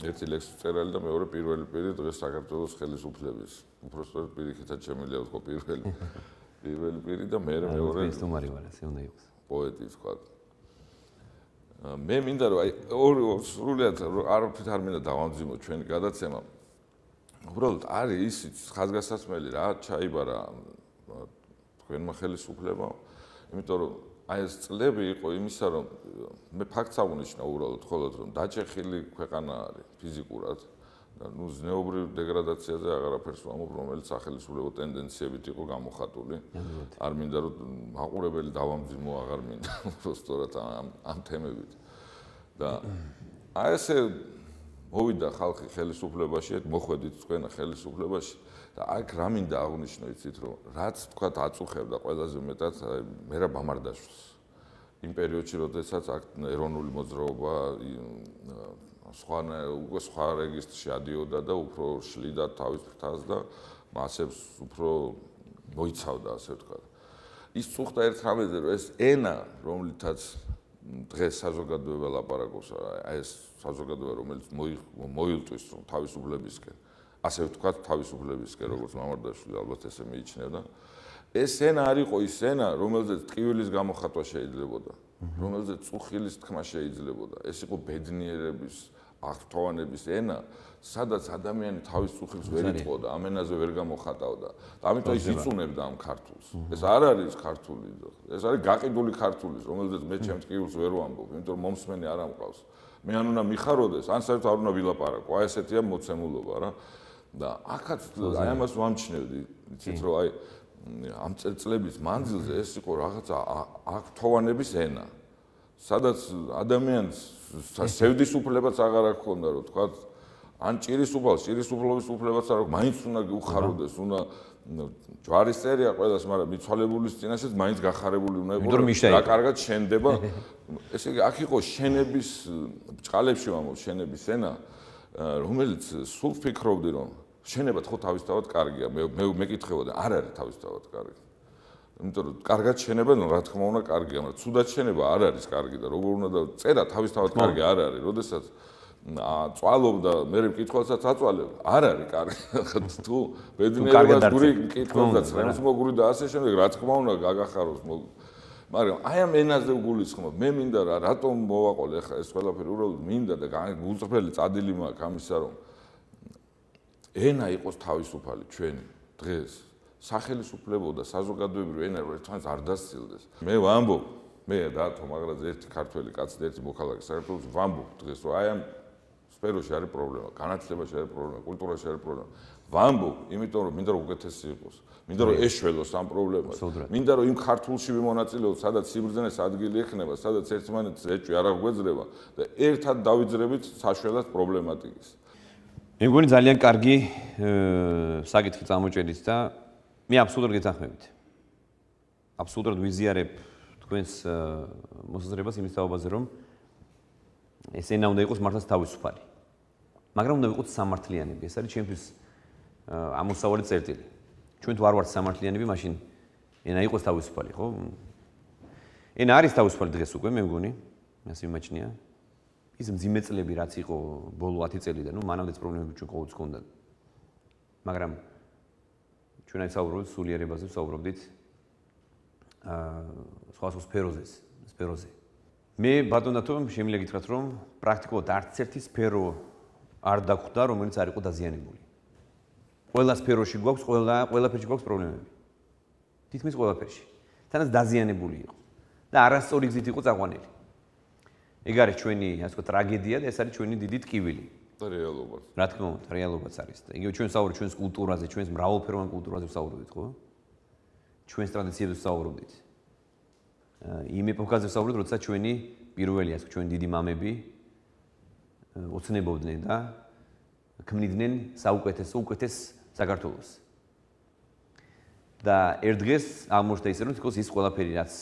ერთი ლექსი წერალი და მეორე პირველი პირი დღეს საქართველოს ხელისუფლების უпростоრად პირიქითაც შემიძლია ვთქვა პირველი პირი და მეორე სტუმარი ვარ ასე უნდა იყოს პოეტი თქვა მე მინდა რომ აი სრულიად არაფრით არ მინდა დავამძიმო ჩვენი გადაცემა უბრალოდ არის ის ხაზგასაცმელი რა ჩაიბარა თქვენმა ხელისუფლებამ იმიტომ რომ აი ეს წლები იყო იმისა რომ მე ფაქტს აღნიშნა უბრალოდ ხოლოდ რომ დაჭეხილი ქვეყანა არის ფიზიკურად და ნუ ზნეობრივ დეგრადაციაზე აღარაფერს ვამობ რომელიც სახელმწიფო ტენდენციებით იყო გამოხატული არ მინდა რომ მაყურებელი დავამძიმო აღარ მინდა უბრალოდ ამ თემებით და აი ესე მოვიდა ხალხი ხელისუფლებაში, მოხვედით თქვენ ხელისუფლებაში და აქ რა მინდა აღვნიშნო, იცით რომ რაც თქვა აწუხებდა ყველაზე მეტად მერაბ მამარდაშვილს. იმ პერიოდში, როდესაც აქ ეროვნული მოძრაობა სხვა რეგისტრში ადიოდა და უფრო შლიდა თავის ფრთას და მასებს უფრო მოიცავდა, ასე ვთქვათ. ის წუხდა ერთ რამეზე, რომ ეს ენა, რომლითაც დღეს საზოგადოება ლაპარაკობს, ეს საზოგადოება, რომელიც მოილტვის თავისუფლებისკენ, ასე ვთქვათ, თავისუფლებისკენ, როგორც მამარდაშვილი ალბათ ესე მიიჩნევდა. ეს ენა არ იყო ის ენა, რომელზეც ტკივილის გამოხატვა შეიძლებოდა, რომელზეც წუხილის თქმა შეიძლებოდა. ეს იყო ბედნიერების, აღფრთოვანების ენა, სადაც ადამიანი თავის წუხილს ვერ იტყოდა, ამ ენაზე ვერ გამოხატავდა. და ამიტომ ის იწუნებდა ამ ქართულს. ეს არ არის ქართული, ეს არის გაყიდული ქართული, რომელზეც მე ჩემს ტკივილს ვერ ვამბობ, იმიტომ რომ მომსმენი არ ამყავს. მე ან უნდა მიხაროდეს, ან საერთოდ არ უნდა ვილაპარაკო. აი ესეთია მოცემულობა რა. და აქაც აი ამას ვამჩნევდი, იცით რომ აი ამ წელწლების მანძილზე ეს იყო რაღაცა აღფრთოვანების ენა. სადაც ადამიანს სევდის უფლებაც აღარ აქვს ხონდა, რომ თქვა ან ჭირისუფლების უფლებაც არ აქვს, მაინც უნდა უხაროდეს, უნდა ჯვარის წერია ყველას, მაგრამ მიცვალებულის წინაშეც მაინც გახარებული უნდა იყოს, რა კარგად შენდება. ესე იგი, აქ იყო შენების ბჭყალებში ვამბობ, შენების ენა, რომელიც სულ ფიქრობდი, რომ შენება ხო თავისთავად კარგია. მე მეკითხებოდი, არ არის თავისთავად კარგი. იმიტომ რომ კარგად შენება, რა თქმა უნდა, კარგია, მაგრამ ცუდად შენება არ არის კარგი და როგორ უნდა წერა თავისთავად კარგი არ არის. როდესაც წვალობდა, მე მკითხველსაც აწვალებ, არ არის კარგი. თუ ბედნიერებას გური მკითხველსაც რემს მოგური და ასე შემდეგ, რა თქმა უნდა, გაგახაროს. მაგრამ აი ამ ენაზე ვგულისხმობ. მე მინდა რატომ მოვაყოლე ახლა ეს ყველაფერი, უბრალოდ მინდა და გულწრფელი წადილი მაქვს ამისა, რომ ენა იყოს თავისუფალი ჩვენი დღეს. სახელისუფლებო და საზოგადოებრივი ენა ერთმანეთს არ დასცილდეს. მე ვამბობ, მე დათო მაგრაძე ერთი ქართველი კაცი და ერთი მოქალაქე საქართველოს ვამბობ დღეს, რომ აი ამ სფეროში არის პრობლემა, განათლებაში არის პრობლემა, კულტურაში არის პრობლემა. ვამბობ, იმიტომ რომ მინდა რომ უკეთესი იყოს. მინდა რომ ეშველოს ამ პრობლემას. მინდა რომ იმ ქართულში ვიმონაწილეოთ, სადაც სიბრძნეს ადგილი ექნება, სადაც ერთმანეთს ეჭვი არ აღვეძრება და ერთად დავიძრებით საშველად პრობლემატიკის. მე მგონი ძალიან კარგი საკითხი წამოჭედით და მე აბსოლუტურად გეთანხმებით. აბსოლუტურად ვიზიარებ თქვენს მოსაზრებას იმის თაობაზე, რომ ეს ენა უნდა იყოს მართლაც თავისუფალი. მაგრამ უნდა იყოს სამართლიანები. ეს არის ჩემთვის ამოსავალი წერტილი. ჩვენ თუ არ ვართ სამართლიანები, მაშინ ენა იყოს თავისუფალი, ხო? ენა არის თავისუფალი დღეს უკვე, მე მგონი, ასე მიმაჩნია. ის მძიმე წლები რაც იყო ბოლო 10 წელიდან, ნუ მანამდეც პრობლემები ჩვენ ყოველთვის ჰქონდა. მაგრამ ჩვენ აი საუბრობთ სულიერებაზე, საუბრობდით სხვა სფეროზე. მე ბატონათო შემიძლია გითხრათ, რომ პრაქტიკულად არც ერთი სფერო არ დაგვხვდა, რომელიც არ იყო დაზიანებული. ყველა სფეროში გვაქვს, ყველაფერში გვაქვს პრობლემები. თითქმის ყველაფერში. თანაც დაზიანებული იყო და არასწორი გზით იყო წაყვანილი. ეგ არის ჩვენი, ასე ვთქვათ, ტრაგედია და ეს არის ჩვენი დიდი ტკივილი. და რეალობაც. რა თქმა უნდა, რეალობაც არის. და იგივე ჩვენ საუბრობთ ჩვენს კულტურაზე, ჩვენს მრავალფეროვან კულტურაზე ვსაუბრობთ, ხო? ჩვენს ტრადიციებზე ვსაუბრობთ. იმ ეპოქაზე ვსაუბრობთ, როდესაც ჩვენი პირველი, ასე ჩვენი დიდი მამები ოცნებობდნენ და ქმნიდნენ უკეთეს საქართველოს. და ერთ დღეს აღმოჩნდა ისე, რომ თქოს ის ყველაფერი რაც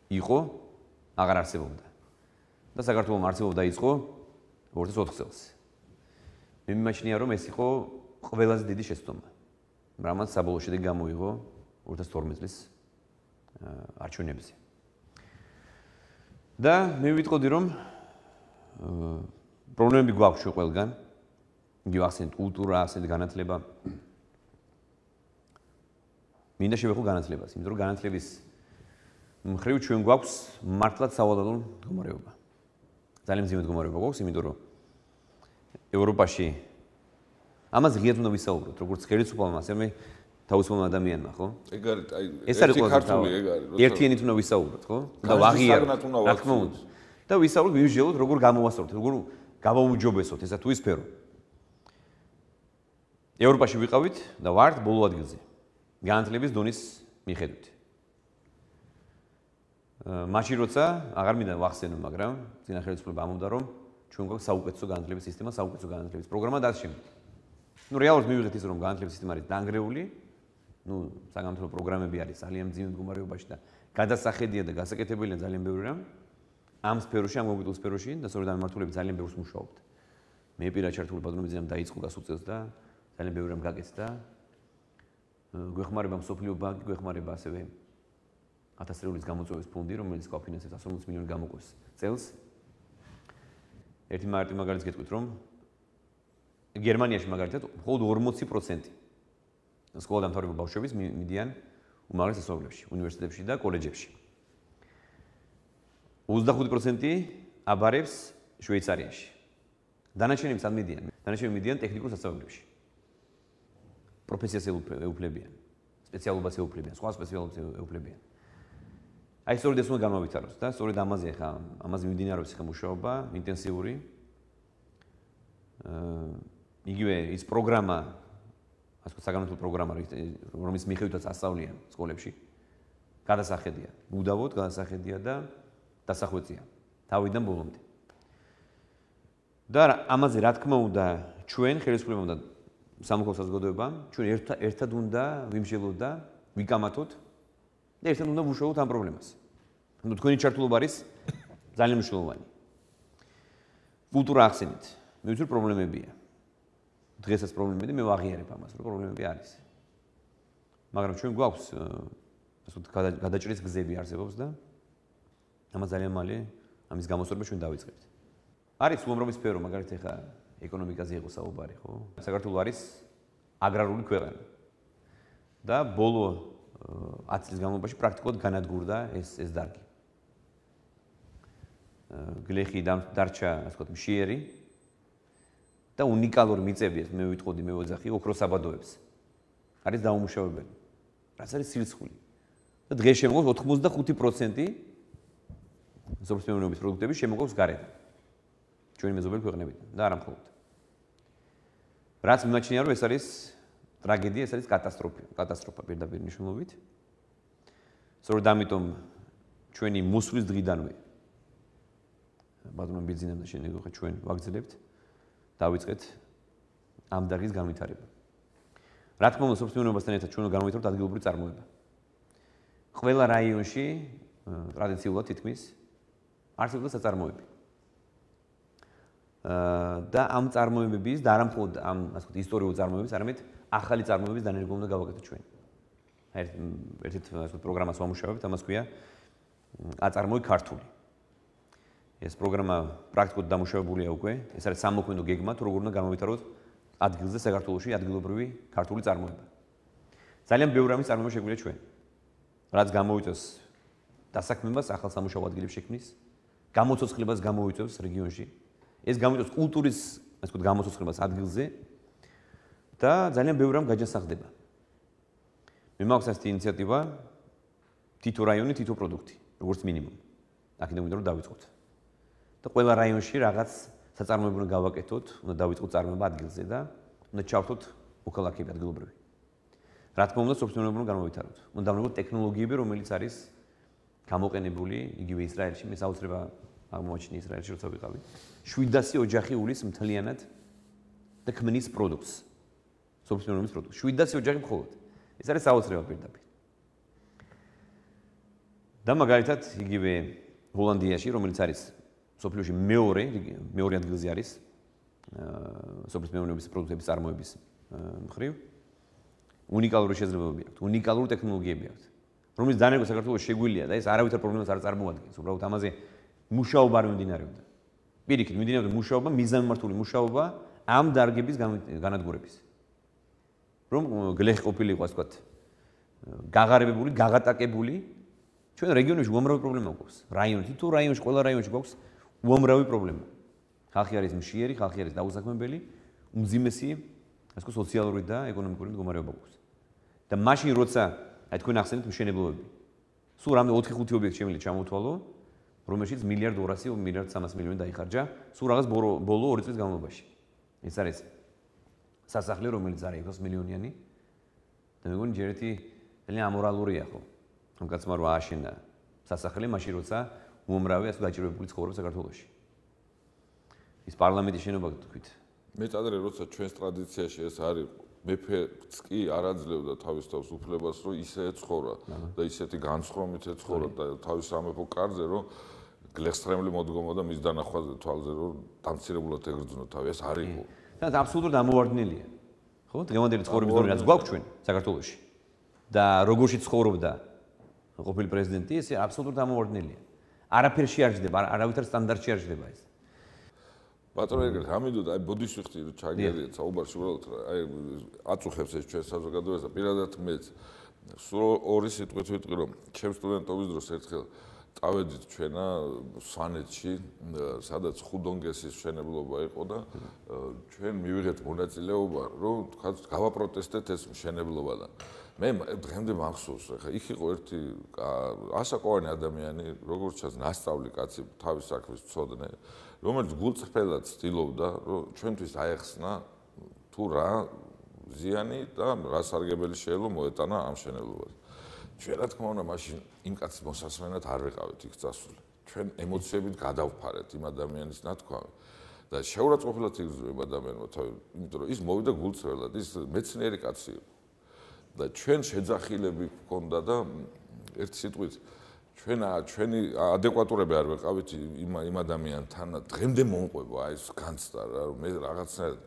იყო, აღარ არსებობდა. და საქართველოს არსებობა დაიწყო 2004 წელს. მე მიმაჩნია, რომ ეს იყო ყველაზე დიდი შეცდომა. რამაც საბოლოო შედეგი გამოიღო 2012 წლის არჩევნებზე. და მე ვიტყოდი, რომ პრობლემები გვაქვს ჩვენ ყველგან. იგივე ახსენეთ კულტურა, ახსენეთ განათლება. მინდა შევეხო განათლებას, იმიტომ რომ განათლების მხრივ ჩვენ გვაქვს მართლაც სავალალო მდგომარეობა. ძალიან მძიმე მდგომარეობა გვაქვს, იმიტომ რომ ევროპაში ამას ღიად უნდა ვისაუბროთ, როგორც ხელისუფლებამ, ასევე თავისუფალ ადამიანმა, ხო? ეგ არის, აი, ერთი ქართული ეგ არის, როცა ერთიანით უნდა ვისაუბროთ, ხო? და ვაღიაროთ, რა თქმა უნდა. და ვისაუბროთ, ვიმსჯელოთ, როგორ გამოვასწოროთ, როგორ გავაუმჯობესოთ ესა თუ ის სფერო. ევროპაში ვიყავით და ვართ ბოლო ადგილზე. განათლების დონის მიხედვით. მაშინ როცა აღარ მინდა ვახსენო, მაგრამ წინა ხელისუფლება ამბობდა, რომ ჩვენ გვაქვს საუკეთესო განათლების სისტემა, საუკეთესო განათლების პროგრამა და ასე შემდეგ. რეალურად მივიღეთ ის რომ განათლების სისტემა არის დანგრეული, საგანმანათლებლო პროგრამები არის ძალიან მძიმე მდგომარეობაში და გადასახედია და გასაკეთებელია ძალიან ბევრი რამ. ამ სფეროში, ამ კონკრეტულ სფეროში და სწორედ ამ მიმართულებით ძალიან ბევრს მუშაობთ. მე პირად ჩართული ბატონობიძემ დაიწყო გასულ წელს და ძალიან ბევრი რამ გაკეთდა. გვეხმარება მსოფლიო ბანკი, გვეხმარება ასევე 1000 წლების გამოწვევის ფონდი, რომელიც გვაფინანსებს 140 მილიონი გამოყოს წელს. ერთი მაგალითს გეტყვით, რომ გერმანიაში მაგალითად მხოლოდ 40% სკოლადამთავრებულ ბავშვების მიდიან უმაღლეს სასწავლებლებში, უნივერსიტეტებში და კოლეჯებში. 25% აბარებს შვეიცარიაში. დანარჩენები სად მიდიან? დანარჩენები მიდიან ტექნიკურ სასწავლებლებში. პროფესიას ეუფლებიან, სპეციალობას ეუფლებიან, სხვა სპეციალობას ეუფლებიან. აი სწორედ ეს უნდა განმავითაროს და სწორედ ამაზე მიმდინარეობს ხა მუშაობა ინტენსიური. იგივე ის პროგრამა, ასე ვთქვათ, საგანმანათლებლო პროგრამა, რომელიც მიხედვითაც ასწავლიან სკოლებში, გადასახედია. უდავოდ გადასახედია და დასახვეწია თავიდან ბოლომდე. და ამაზე რა თქმა უნდა ჩვენ ხელისუფლებამ და სამოქალაქო საზოგადოებამ ჩვენ ერთად უნდა ვიმსჯელოთ და ვიკამათოთ და ერთად უნდა ვუშაობთ ამ პრობლემას. თქვენი ჩართულობა არის ძალიან მნიშვნელოვანი. კულტურა ახსენეთ. მე ვიცი პრობლემებია. დღესაც პრობლემები მე ვაღიარებ ამას, რომ პრობლემები არის. მაგრამ ჩვენ გვაქვს ასე ვთქვათ გადაჭრის გზები არსებობს და ამას ძალიან მალე ამის გამოსწორება ჩვენ დავიწყებთ. არის უამრავი სფერო, მაგალითად ეხა ეკონომიკაზე იყო საუბარი, ხო? საქართველო არის აგრარული ქვეყანა. და ბოლო 10 წლის განმავლობაში პრაქტიკულად განადგურდა ეს დარგი. გლეხი დარჩა, ასე ვთქვათ, მშიერი და უნიკალური მიწები, მე ვიტყოდი, მე ვეძახი ოქროს საბადოებს. არის დაუმუშავებელი. რაც არის სირცხული. და დღეს შემოგვაქვს 85% სოფლის მეურნეობის პროდუქტები შემოგვაქვს გარედან. ჩვენი მეზობელი ქვეყნებიდან და არა მხოლოდ. რაც მიმაჩნია, რომ ეს არის ტრაგედია, ეს არის კატასტროფა პირდაპირ მნიშვნელობით. სწორედ ამიტომ ჩვენი მოსვლის დღიდანვე ბატონო ბიძინამ და შენ ხო ჩვენ ვაგრძელებთ, დავიწყეთ ამ დარგის განვითარება. რა თქმა უნდა, სოფლის მეურნეობასთან ერთად ჩვენ განვითარებთ ადგილობრივი წარმოება. ყველა რაიონში ტრადიციულად თითქმის არსებობდა საწარმოები. და ამ წარმოებების და არა მხოლოდ ამ ასე ვთქვათ ისტორიული წარმოებების, არამედ ახალი წარმოებების დანერგვა უნდა გავაკეთოთ ჩვენ. ერთ-ერთ ასე ვთქვათ პროგრამას ვამუშავებთ, ამას ქვია აწარმოე ქართული. ეს პროგრამა პრაქტიკულად დამუშავებულია უკვე, ეს არის სამოქმედო გეგმა, თუ როგორ უნდა გამოვიტაროთ ადგილზე საქართველოში ადგილობრივი ქართული წარმოება. ძალიან ბევრი რამის წარმოება შეგვიძლია ჩვენ. რაც გამოიწვევს დასაქმებას, ახალ სამუშაო ადგილების შექმნის, გამოცოცხლებას გამოიწვევს რეგიონში. ეს გამოიწვევს კულტურის, ასე ვთქვათ, გამოცოცხლებას ადგილზე და ძალიან ბევრი რამ გაჯანსაღდება. მე მაქვს ასეთი ინიციატივა, თითო რაიონი, თითო პროდუქტი, როგორც მინიმუმ. აქედან გვინდა რომ დავიწყოთ. და ყველა რაიონში რაღაც საწარმოები უნდა გავაკეთოთ, უნდა დავიწყოთ წარმოება ადგილზე და უნდა ჩავთოთ მოქალაქეები ადგილობრივი. რა თქმა უნდა, სოფლის მეურნეობა უნდა გამოვითაროთ. უნდა დავნებოთ ტექნოლოგიები, რომელიც არის გამოყენებული იგივე ისრაელში, მე საოცრება აღმოაჩინე ისრაელში, როცა ვიყავი. 700 ოჯახი ულის მთლიანად და ქმნის პროდუქტს. სოფლის მეურნეობის პროდუქტს. 700 ოჯახი მხოლოდ. ეს არის საოცრება პირდაპირ. და მაგალითად იგივე ჰოლანდიაში, რომელიც არის სოფლიოში მეორე ადგილზე არის სოფლის მეურნეობის პროდუქტების წარმოების მხრივ, უნიკალური შესაძლებლობები აქვს, უნიკალური ტექნოლოგიები აქვს, რომელიც დანერგვა საქართველოს შეგვიძლია და ეს არავითარ პრობლემას არ წარმოადგენს. უბრალოდ ამაზე მუშაობა არ მიმდინარეობდა. პირიქით, მიმდინარეობდა მუშაობა, მიზანმიმართული მუშაობა ამ დარგების განადგურების. რომ გლეხი ყოფილიყო, ასე ვთქვათ, გაღარებებული, გაღატაკებული, ჩვენ რეგიონებში უამრავი პრობლემა გვაქვს. რაიონში, თითო რაიონში, ყველა რაიონში გვაქვს უამრავი პრობლემა. ხალხი არის მშიერი, ხალხი არის დაუსაქმებელი, უმძიმესი, ასე ვთქვათ, სოციალური და ეკონომიკური მდგომარეობა გვაქვს. და მაშინ როცა აი თქვენ ახსენეთ მშენებლობები. სულ რამდენი 4-5 ობიექტი შემიძლია ჩამოთვალო, რომელშიც 1.200 1.300 მილიონი დაიხარჯა, სულ რაღაც ბოლო 2 წლის განმავლობაში. ეს არის სასახლე, რომელიც არის 200 მილიონიანი და მე მგონი ჯერ ერთი ძალიან ამორალურია ხო. რომ კაცმა რო ააშენა სასახლე, მაშინ როცა უამრავი ასე დაჭირებული ცხოვრობს საქართველოში. ის პარლამენტის შენობა თქვით. მე წადრე როცა ჩვენს ტრადიციაში ეს არის მეფეც კი არ აძლევდა თავის თავს უფლებას რომ ისე ეცხოვრა და ისეთი განსხრომით ეცხოვრა და თავის სამეფო კარზე რომ გლეხსრემლი მოდგომოდა მის დანახვაზე თვალზე რომ დამცირებულად ეგრძნო თავი ეს არ იყო. და აბსოლუტურად ამოვარდნელია. ხო, დღევანდელი ცხოვრების დონე რაც გვაქვს ჩვენ საქართველოში და როგორში ცხოვრობდა ყოფილი პრეზიდენტი, ეს აბსოლუტურად ამოვარდნელია. არაფერ შეარჩდება, არავითარ სტანდარტში არ შეარჩდება ეს. ბატონო ეგრეთ ამიდოდ აი ბოდიშვიხტი რო ჩაგერიეთ საუბარში უბრალოდ აი აწუხებს ეს ჩვენ საზოგადოებას და პირადად მეც სულ ორი სიტყვით ვიტყვი რომ ჩემ სტუდენტობის დროს ერთხელ წავედით ჩვენა სვანეთში სადაც ხუდონგესის მშენებლობა იყო და ჩვენ მივიღეთ მონაწილეობა რომ თქვათ გავაპროტესტეთ ეს მშენებლობიდან მე დღემდე მახსოვს ხა იქ იყო ერთი ასაკოვანი ადამიანი როგორც ჩანს ნასწავლი კაცი თავის საქმეს ცოდნე რომელიც გულწრფელად ცდილობდა რომ ჩვენთვის აეხსნა თუ რა ზიანი და რა სარგებელი შეიძლება მოეტანა ამ მშენებლობას ჩვენ რა თქმა უნდა მაშინ იმ კაცის მოსასმენად არ ვიყავით იქ წასული ჩვენ ემოციებით გადავფარეთ იმ ადამიანის ნათქვამი და შეურაცხყოფილად იგრძნო ადამიანმა თავი იმიტომ რომ ის მოვიდა გულწრფელად ის მეცნიერი კაცი იყო და ჩვენ შეძახილები გქონდა და ერთ სიტყვით ჩვენი ადეკვატურები არ ვიყავით იმ ადამიანთან დღემდე მომყვება აი ეს განცდა რა რომ მე რაღაცნაირად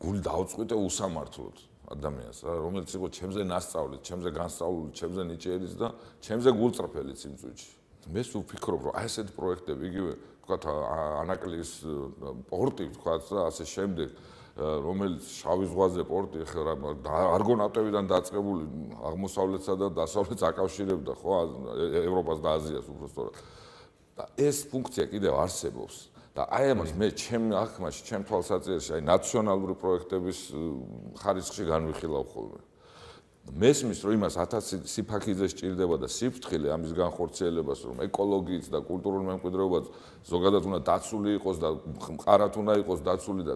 გული დაუწყვიტე უსამართლოდ ადამიანს რა რომელიც იყო ჩემზე ნასწავლით, ჩემზე განსწავლული, ჩემზე ნიჭიერიც და ჩემზე გულწრფელიც იმ წუთში. მე სულ ვფიქრობ რომ აი ესეთი პროექტები იგივე თქვათ ანაკლის პორტი თქვათ და ასე შემდეგ რომელიც შავი ზღვაზე პორტი ხა არგონავტებიდან დაწყებული აღმოსავლეთსა და დასავლეთს აკავშირებდა ხო ევროპას და აზიას უბრალოდ და ეს ფუნქცია კიდევ არსებობს და აი ამას მე ჩემ აღქმაში ჩემ თვალსაჩინოში აი ნაციონალური პროექტების ხარისხში განვიხილავ ხოლმე მესმის რომ იმას 1000 სიფაქიზე სჭირდება და სიფრთხილე ამის განხორციელებას რომ ეკოლოგიით და კულტურულ მემკვიდრეობად ზოგადად უნდა დაცული იყოს და მყარად უნდა იყოს დაცული და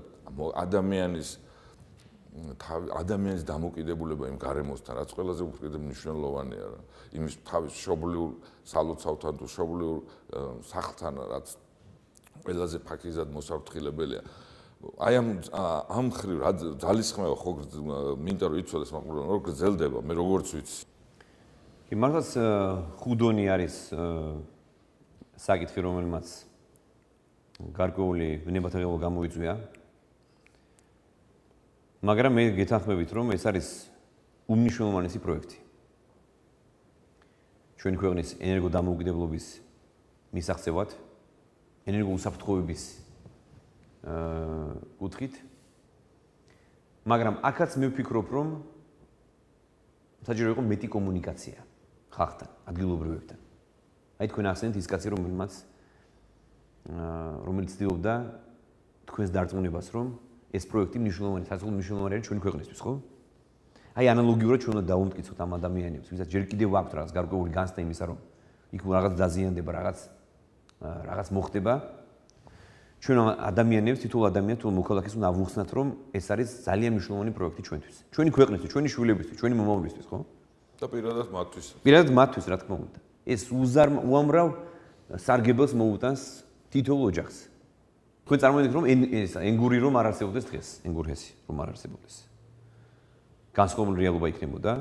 ადამიანის დამოკიდებულება იმ გარემოსთან რაც ყველაზე უკიდურეს მნიშვნელოვანია რა იმის თავის მშობლიურ სალოცავთან თუ მშობლიურ სახლთან რაც ყველაზე ფაქიზად მოსაფრთხილებელია აი ამ ხრივ რა ძალისხმევა ხო მინდა რომ იცოდეს მაგრამ როგორ გრძელდება მე როგორც ვიცი კი მართლაც ხუდონი არის საკითხი რომელმაც გარკვეული ვნებათაღელვა გამოიწვია მაგრამ მე გეთანხმებით რომ ეს არის უმნიშვნელოვანესი პროექტი ჩვენი ქვეყნის ენერგოდამოუკიდებლობის მისაღწევად ენერგოუსაფრთხოების კუთხით მაგრამ აქაც მე ვფიქრობ რომ საჭირო იყო მეტი კომუნიკაცია ხალხთან ადგილობრივებთან აი თქვენ ახსენეთ ის კაცი რომელიც ცდილობდა თქვენს დარწმუნებას რომ ეს პროექტი მნიშვნელოვანი საზღვაო მნიშვნელოვანი არის ჩვენი ქვეყნისთვის ხო აი ანალოგიურად ჩვენ უნდა დავუმტკიცოთ ამ ადამიანებს ვისაც ჯერ კიდევ აქვთ რაღაც გარკვეული განცდა იმისა რომ იქ რაღაც დაზიანდება რაღაც მოხდება ჩვენ ადამიანებს თითოეულ ადამიანს თუ მოქალაქეს უნდა ავუხსნათ რომ ეს არის ძალიან მნიშვნელოვანი პროექტი ჩვენთვის ჩვენი ქვეყნისთვის ჩვენი შვილებისთვის ჩვენი მომავლისთვის ხო და პირადად მათთვის რა თქმა უნდა ეს უამრავ სარგებელს მოუტანს თითოეულ ოჯახს თქვენ წარმოიდგინეთ რომ ეს ენგური რომ არ არსებობდეს დღეს ენგურჰესი რომ არ არსებობდეს განსხვავებული რეალობა იქნებოდა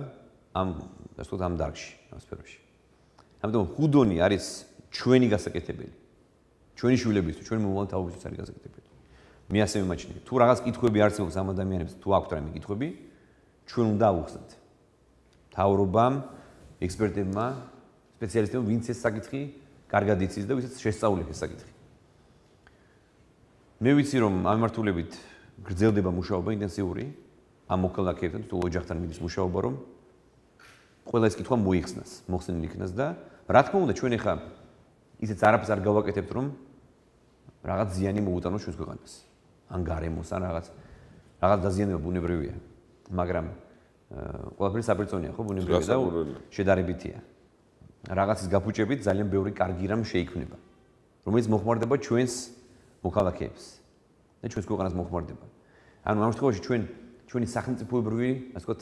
ამ ასე ვთქვათ ამ დარგში ამ სფეროში ამიტომ ხუდონი არის ჩვენი გასაკეთებელი ჩვენი შვილებისთვის ჩვენი მომავალ თაობისთვის არის გასაკეთებელი მე ასე მიმაჩნია თუ რაღაც კითხვები არსებობს ამ ადამიანებს თუ აქვთ რამე კითხვები ჩვენ უნდა ავუხსნათ მთავრობამ ექსპერტებმა სპეციალისტებმა ვინც ეს საკითხი კარგად იცის და ვისაც შესწავლებს ეს საკითხი მე ვიცი რომ ამ მიმართულებით გრძელდება მუშაობა ინტენსიური ამ მოქალაქეებთან თუ ოჯახთან მიდის მუშაობა რომ ყველა ეს კითხვა მოიხსნას მოხსნილი იქნას და რა თქმა უნდა ჩვენ ახლა ისიც არაფერს არ გავაკეთებთ რომ რაღაც ზიანი მოუტანოს ჩვენს ქვეყანას ან გარემოს ან რაღაც დაზიანება ბუნებრივია მაგრამ ყველაფერი საპერწონია ხო ბუნებრივია და შედარებითია რაღაცის გაფუჭებით ძალიან ბევრი კარგი რამ შეიქმნება რომელიც მოხმარდება ჩვენს მოქალაქეებს და ჩვენს ქვეყანას მოხმარდება ანუ ამ შემთხვევაში ჩვენი სახელმწიფოებრივი ასე ვთქვათ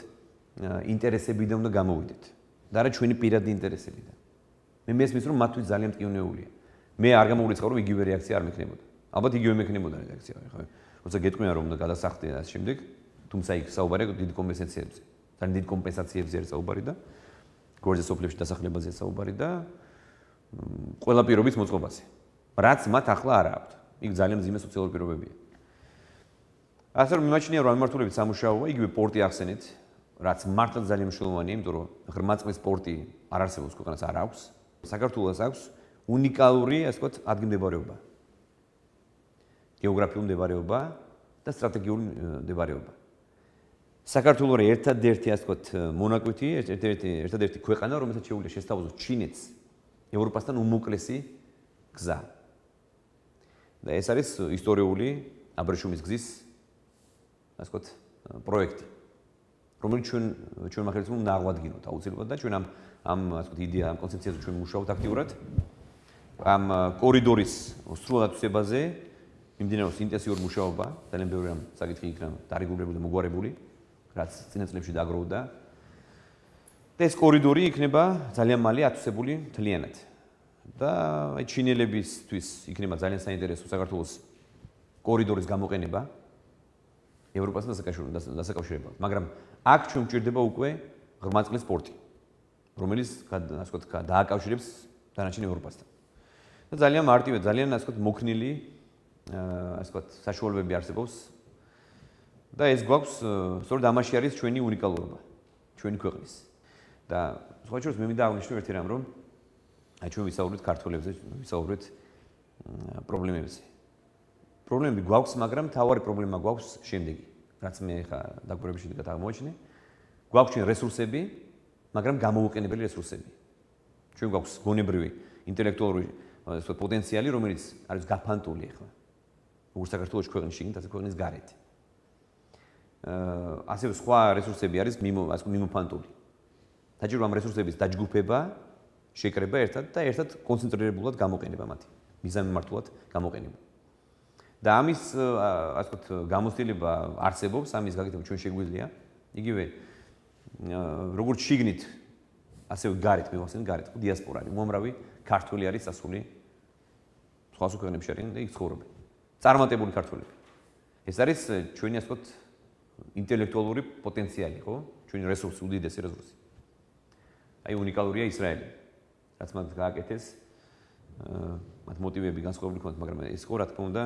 ინტერესებიდან უნდა გამოვიდეთ და არა ჩვენი პირადი ინტერესებიდან მე მესმის რომ მათთვის ძალიან მტკივნეულია მე არ გამოვრიცხავ რომ იგივე რეაქცია არ მექნებოდა ალბათ იგივე მექნებოდა რედაქცია, ხო? როცა გეტყვიან რომ უნდა გადასახდე და ამ შემდეგ, თუმცა იქ საუბარია დიდ კომპენსაციებზე. ძალიან დიდ კომპენსაციებზე არის საუბარი და გორზე სოფლებში დასახლებაზე საუბარი და ყველა პირობის მოწყობაზე. რაც მათ ახლა არ აქვთ. იქ ძალიან მძიმე სოციალური პირობებია. ასე რომ მიმაჩნია რომ ამმართველობით სამუშაოა, იგივე პორტი ახსენეთ, რაც მართლა ძალიან მნიშვნელოვანია, იმიტომ რომ ღრმა წყლის პორტი არ არსებობს ქვეყანას არ აქვს. საქართველოს აქვს უნიკალური, ასე ვთქვათ, ადგილმდებარეობა. გეოგრაფიული მდებარეობა და სტრატეგიული მდებარეობა. საქართველოს ერთადერთი, ასე ვთქვათ, მონაკვეთი, ერთადერთი ქვეყანა, რომელსაც შეუძლია შესთავაზოს ჩინეთს ევროპასთან უმოკლესი გზა. და ეს არის ისტორიული აბრეშუმის გზის, ასე ვთქვათ, პროექტი, რომელიც ჩვენ მაგალითად უნდა აღვადგინოთ აუცილებლად და ჩვენ ამ ასე ვთქვათ, იდეა, ამ კონცეფციაზე ჩვენ მუშაობთ აქტიურად. ამ კორიდორის სრულ ათვისებაზე მიმდინარეობს ინტენსიური მუშაობა, ძალიან ბევრი ამ საკითხი იქნა დარეგულირებული და მოგვარებული, რაც წინა წლებში დააგროვდა. და ეს კორიდორი იქნება ძალიან მალე ათვისებული მთლიანად. და აი ჩინელებისთვის იქნება ძალიან საინტერესო საქართველოს კორიდორის გამოყენება ევროპასთან დასაკავშირებლად. მაგრამ აქ ჩვენ გვჭირდება უკვე ღრმა წყლის პორტი, რომელიც ასე ვთქვათ, დააკავშირებს დანარჩენ ევროპასთან. და ძალიან მარტივად, ძალიან ასე ვთქვათ, მოქნილი ასე ვთქვათ, საშუალებები არსებობს. და ეს გვაქვს, სწორედ ამაში არის ჩვენი უნიკალურობა, ჩვენი ქვეყნის. და სხვა შორის მე მინდა აღნიშნო ერთი რამ, რომ აი ჩვენ ვისაუბრეთ ქართველებზე, ვისაუბრეთ პრობლემებზე. პრობლემები გვაქვს, მაგრამ თავარი პრობლემა გვაქვს შემდეგი, რაც მე ხა დაგვირების შედეგად აღმოაჩინე. გვაქვს ჩვენ რესურსები, მაგრამ გამოუყენებელი რესურსები. ჩვენ გვაქვს გონებრივი, ინტელექტუალური ასე პოტენციალი, რომელიც არის გაფანტული ახლა. როგორც საქართველოს ქვეყნის შიგნით, ასე ქვეყნის გარეთ. ასევე სხვა რესურსები არის მიმოფანტული. საჭირო ამ რესურსების დაჯგუფება, შეკრება ერთად და ერთად კონცენტრირებულად გამოყენება მათი, მიზანმიმართულად გამოყენება. და ამის ასე ვთქვათ, გამოცდილება არსებობს, ამის გაკეთება ჩვენ შეგვიძლია. იგივე როგორც შიგნით, ასევე გარეთ, მივახსენეთ გარეთ, დიასპორა არის, უამრავი ქართველი არის წასული სხვა ქვეყნებში არიან და იქ ცხოვრობენ. წარმატებული ქართველები. ეს არის ჩვენი ასე ვთქვათ, ინტელექტუალური პოტენციალი, ხო? ჩვენი რესურსი, უდიდესი რესურსი. აი უნიკალურია ისრაელი. რაც მათ გააკეთეს, მათ მოტივები განსხვავებული ჰქონდათ, მაგრამ ეს ხო რა თქმა უნდა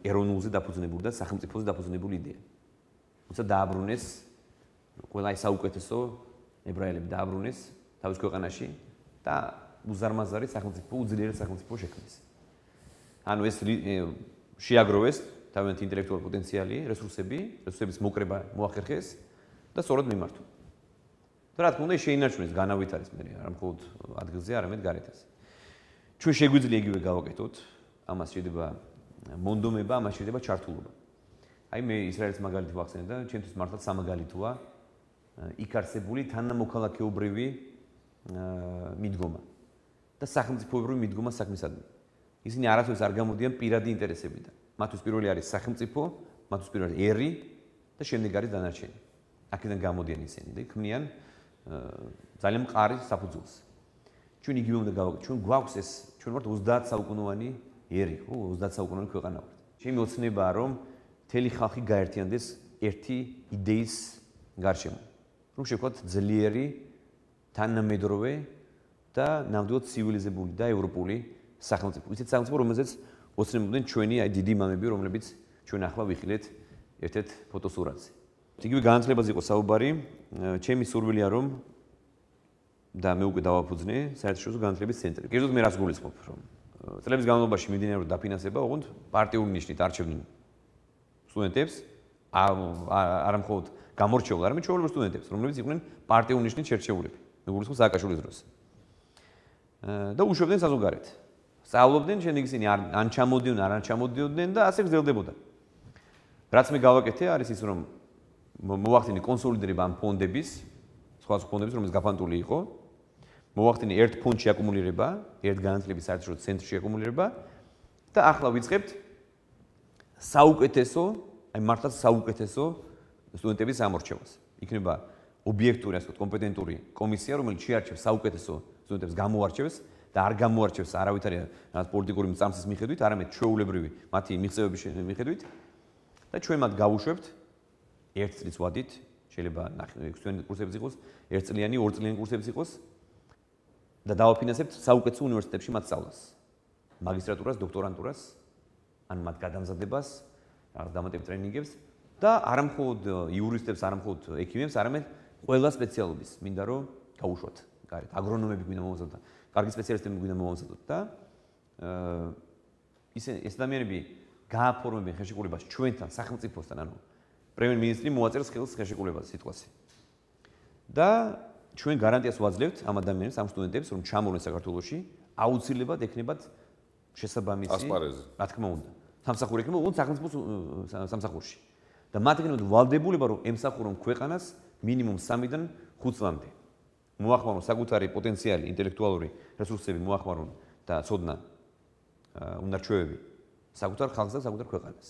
ეროვნულზე დაფუძნებული და სახელმწიფოზე დაფუძნებული იდეა. თუმცა დააბრუნეს ყველა ეს საუკეთესო ებრაელები დააბრუნეს თავის ქვეყანაში და უზარმაზარი სახელმწიფო, უძლიერეს სახელმწიფო შექმნეს. ანუ ეს შეაგროვეს თავიანთი ინტელექტუალური პოტენციალი, რესურსების მოკრება მოახერხეს და სწორად მიმართვა. და რა თქმა უნდა შეინარჩუნეს განავითარეს მე არა მხოლოდ ადგილზე, არამედ გარეთაც. ჩვენ შეგვიძლია იგივე გავაკეთოთ, ამას შეიძლება მონდომება, ამას შეიძლება ჩართულობა. აი მე ისრაელის მაგალითი ვახსენე და ჩვენთვის მართლაც სამაგალითოა იქ არსებული თანამოქალაქეობრივი მიდგომა და სახელმწიფოებრივი მიდგომა საქმისადმი. ისინი არასდროს არ გამოდიან პირადი ინტერესებიდან. მათთვის პირველი არის სახელმწიფო, მათთვის პირველი ერი და შემდეგ არის დანარჩენი. აქედან გამოდიან ისინი და ქმნიან ძალიან მყარი საფუძველს. ჩვენ იგივე უნდა გავაკეთოთ. ჩვენ გვაქვს ეს, ჩვენ ვართ 30 საუკუნოვანი ერი, ხო, 30 საუკუნოვანი ქვეყანა ვართ. ჩემი ოცნებაა, რომ მთელი ხალხი გაერთიანდეს ერთი იდეის გარშემო. რომ შევქოთ ძლიერი, თანამედროვე და ნამდვილად ცივილიზებული და ევროპული სახელმწიფო. ისეთ სახელმწიფო, რომელზეც ოცნებობდნენ ჩვენი აი დიდი მამები, რომლებიც ჩვენ ახლა ვიხილეთ ერთ-ერთ ფოტოსურათზე. იგივე განათლებაზე იყო საუბარი, ჩემი სურვილია რომ და მე უკვე დავაფუძნე საერთაშორისო განათლების ცენტრი. კერძოდ მე რას გულისხმობ, რომ წლების განმავლობაში მიმდინარეობდა დაფინანსება, ოღონდ პარტიული ნიშნით არჩევდნენ სტუდენტებს, არა მხოლოდ გამორჩეულ, არამედ ჩვეულებრივ სტუდენტებს, რომლებიც იყვნენ პარტიული ნიშნით შერჩეულები. მე გულისხმობ სააკაშვილის დროს. და უშვებდნენ საზოგადოებრივ. სწავლობდნენ, შემდეგ ისინი ან ჩამოდიოდნენ, არ ჩამოდიოდნენ და ასე გრძელდებოდა. რაც მე გავაკეთე, არის ის, რომ მოვახდინე კონსოლიდირება ამ ფონდების, სხვა ფონდების, რომელიც გაფანტული იყო. მოვახდინე ერთ ფონდში აკუმულირება, ერთ განათლების საერთაშორისო ცენტრში აკუმულირება და ახლა ვიწყებთ საუკეთესო, აი მართლაც საუკეთესო სტუდენტების ამორჩევას. იქნება ობიექტური, ასე ვთქვათ, კომპეტენტური კომისია, რომელიც შეარჩევს საუკეთესო სტუდენტებს, გამოარჩევს და არ გამოარჩევს არავითარი რაღაც პოლიტიკური მწამსის მიხედვით, არამედ ჩვეულებრივი მათი მიღწევების მიხედვით და ჩვენ მათ გავუშვებთ ერთ წლის ვადით, შეიძლება 6 თვიანი კურსებიც იყოს, 1 წლიანი, 2 წლიანი კურსებიც იყოს და დავაფინანსებთ საუკეთესო უნივერსიტეტებში მათ სწავლას. მაგისტრატურას, დოქტორანტურას, ან მათ გადამზადებას, რაღაც დამატებით ტრენინგებს და არა მხოლოდ იურისტებს, არა მხოლოდ ექიმებს, არამედ ყველა სპეციალობის მინდა რომ გავუშვათ. კარგად, აგრონომები გვინდა მომზადოთ, კარგი სპეციალისტები გვინდა მომზადოთ და ეს ადამიანები გააფორმებენ ხელშეკრულებას ჩვენთან, სახელმწიფოსთან, ანუ პრემიერ-მინისტრი მოაწერს ხელს ხელშეკრულებას სიტყვაზე. და ჩვენ გარანტიას ვაძლევთ ამ ადამიანებს, ამ სტუდენტებს, რომ ჩამოვლენ საქართველოში, აუცილებლად ექნებათ შესაბამისი ასპარეზი. რა თქმა უნდა. სამსახური ექნება უბრალოდ სახელმწიფო სამსახურში. და მათ ექნებათ ვალდებულება, რომ ემსახურონ ქვეყანას მინიმუმ 3-დან 5 წლამდე. მოახმარონ საკუთარი პოტენციალი, ინტელექტუალური რესურსები მოახმარონ და ცოდნა უნარჩვევები საკუთარ ხალხს და საკუთარ ქვეყანას.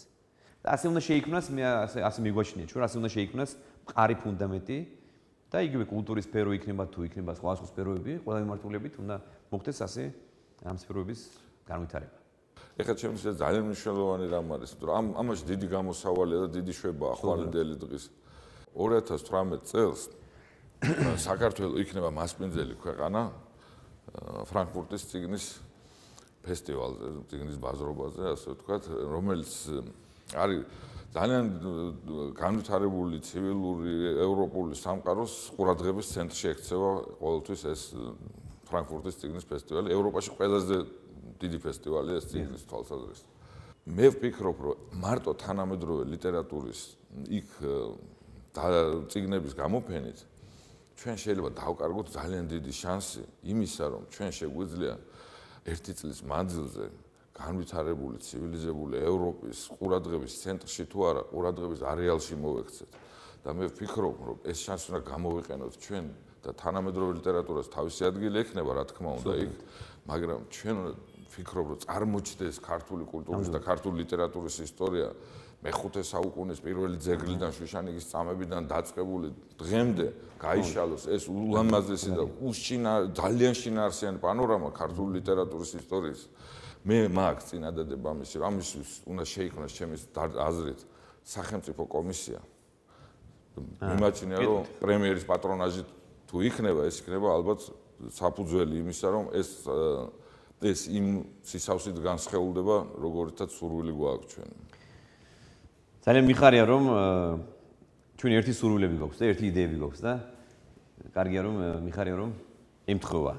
და ასე უნდა შეიქმნას, მე ასე მიგვაჩნია, ჩვენ ასე უნდა შეიქმნას მყარი ფუნდამენტი და იგივე კულტურის სფერო იქნება თუ იქნება სხვა სფეროები, ყველა მიმართულებით უნდა მოხდეს ასე ამ სფეროების განვითარება. ეხლა ჩემთვის ძალიან მნიშვნელოვანი რამ არის, იმიტომ რომ ამაში დიდი გამოსავალია და დიდი შვებაა ხვალინდელი დღის. 2018 წელს საქართველოს იქნება მასპინძელი ქვეყანა ფრანკფურტის წიგნის ფესტივალზე, წიგნის ბაზრობაზე, ასე ვთქვათ, რომელიც არის ძალიან განვითარებული ცივილური ევროპული სამყაროს ყურადღების ცენტრში ექცევა ყოველთვის ეს ფრანკფურტის წიგნის ფესტივალი, ევროპაში ყველაზე დიდი ფესტივალია ეს წიგნის თვალსაზრისით. მე ვფიქრობ, რომ მარტო თანამედროვე ლიტერატურის იქ წიგნების გამოფენით ჩვენ შეიძლება დავკარგოთ ძალიან დიდი შანსი იმისა, რომ ჩვენ შეგვიძლია 1 წლის მანძილზე განვითარებული ცივილიზებული ევროპის ყურადღების ცენტრში თუ არა, ყურადღების არეალში მოვექცეთ. და მე ვფიქრობ, რომ ეს შანსი უნდა გამოვიყენოთ ჩვენ და თანამედროვე ლიტერატურას თავისი ადგილი ექნება, რა თქმა უნდა, იქ, მაგრამ ჩვენ ვფიქრობ, რომ წარმოჩნდეს ქართული კულტურის და ქართული ლიტერატურის ისტორია მე-5 საუკუნის პირველი ძეგლიდან, შუშანიკის წამებიდან დაწყებული დღემდე გაიშალოს ეს ულამაზესი და ძალიან შინაარსიანი პანორამა ქართული ლიტერატურის ისტორიის. მე მაქვს წინადადება ამის, რომ ამისთვის უნდა შეიქმნას ჩემის აზრით სახელმწიფო კომისია. მიმაჩნია, რომ პრემიერის პატრონაჟით თუ იქნება, ეს იქნება ალბათ საფუძველი იმისა, რომ ეს იმ სისავსით განსხეულდება, როგორიცაც სურვილი გვაქვს ჩვენ. ძალიან მიხარია, რომ ჩვენ ერთი სურვილები გვაქვს და ერთი იდეები გვაქვს და კარგია, რომ მიხარია, რომ ემთხვევა.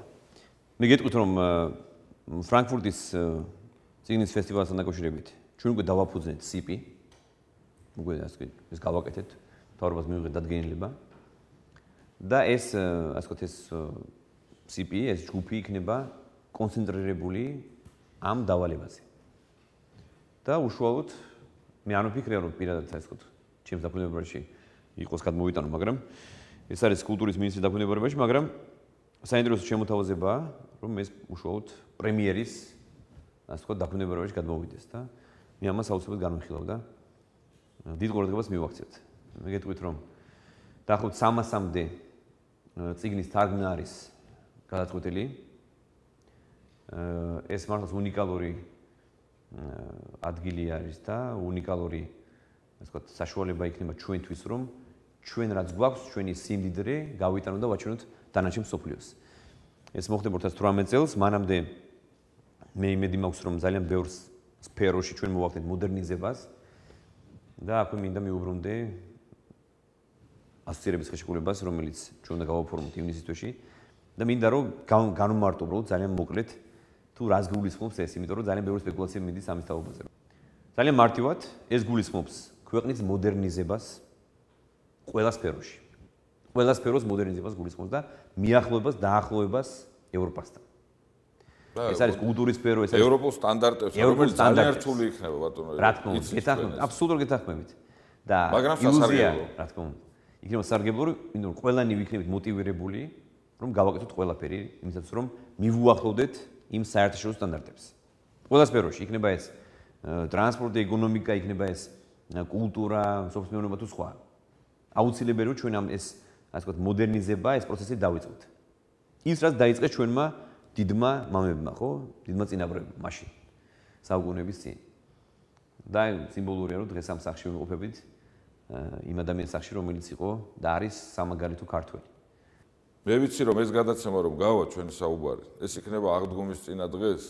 მე გეტყვით, რომ ფრანკფურტის წიგნის ფესტივალთან დაკავშირებით ჩვენ უკვე დავაფუძნეთ CP. უკვე ეს გავაკეთეთ, თავრობას მივიღეთ დადგენილება. და ეს, ასე ვთქვათ, ეს CP, ეს ჯგუფი იქნება კონცენტრირებული ამ დავალებაზე. და უშუალოდ მე არ ვფიქრია, რომ პირადად ასე ვთქვათ, ჩემს დაქვემდებარებაში იყოს გადმოვიტანო, მაგრამ ეს არის კულტურის მინისტრის დაქვემდებარებაში, მაგრამ საინტერესო შემოთავაზებაა, რომ ეს უშუალოდ პრემიერის ასე ვთქვათ, დაქვემდებარებაში გადმოვიდეს და მე ამას აუცილებლად განვიხილავ და დიდ ყურადღებას მივაქცევთ. მე გეტყვით, რომ დაახლოებით 300-მდე წიგნის თარგმნა არის გადაწყვეტილი. ეს მართლაც უნიკალური ადგილი არის და უნიკალური, ასე ვთქვათ, საშუალება იქნება ჩვენთვის, რომ ჩვენ რაც გვაქვს, ჩვენი სიმდიდრე გავიტანოთ და ვაჩვენოთ დანარჩენ მსოფლიოს. ეს მოხდება 2018 წელს, მანამდე მე იმედი მაქვს, რომ ძალიან ბევრ სფეროში ჩვენ მოვახდენთ მოდერნიზებას და აქვე მინდა მიუბრუნდე ასოცირების ხელშეკრულებას, რომელიც ჩვენ უნდა გავაფორმოთ ივნისის თვეში და მინდა რომ განვმარტო უბრალოდ ძალიან მოკლედ თუ რას გულისხმობს ეს, იმიტომ რომ ძალიან ბევრი სპეკულაცია მიდის ამის თაობაზე. ძალიან მარტივად ეს გულისხმობს ქვეყნის მოდერნიზებას ყველა სფეროში. ყველა სფეროს მოდერნიზებას გულისხმობს და მიახლოებას, დაახლოებას ევროპასთან. ეს არის კულტურის სფერო, ეს არის ევროპულ სტანდარტებს, რომელიც ძალიან რთული იქნება ბატონო. რა თქმა უნდა, გეთანხმებით, აბსოლუტურად გეთანხმებით. და მაგრამ სასარგებლო. რა თქმა უნდა. იქნება სასარგებლო, იმიტომ რომ ყველანი ვიქნებით მოტივირებული, რომ გავაკეთოთ ყველაფერი, იმისათვის რომ მივუახლოვდეთ იმ საერთაშორისო სტანდარტებს. ყველა სფეროში იქნება ეს ტრანსპორტი, ეკონომიკა, იქნება ეს კულტურა, სოფლის მეურნეობა თუ სხვა. აუცილებელია რომ ჩვენ ამ ეს ასე ვთქვათ მოდერნიზება, ეს პროცესი დავიწყოთ. ის რაც დაიწყეს ჩვენმა დიდმა მამებმა, ხო? დიდმა წინაპრებმა მაშინ საუკუნეების წინ. და სიმბოლურია, რომ დღეს ამ სახში ვიმყოფებით იმ ადამიანის სახში, რომელიც იყო და არის სამაგალითო ქართველი. მე ვიცი რომ ეს გადაცემა რომ გავა ჩვენი საუბარი, ეს იქნება აღდგომის წინა დღეს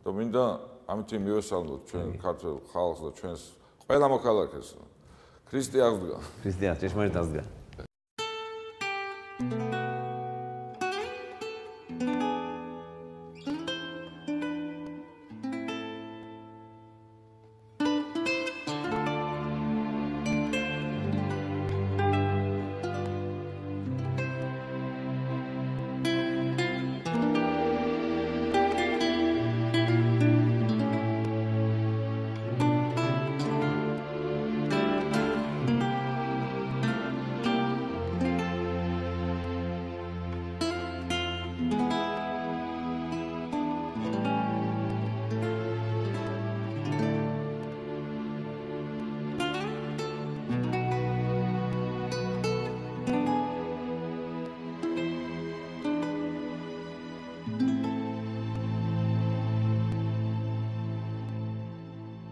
და მინდა ამიტომ მივესალმოთ ჩვენ ქართველ ხალხს და ჩვენს ყველა მოქალაქეს. ქრისტე აღდგა. ქრისტე ჭეშმარიტ აღდგა.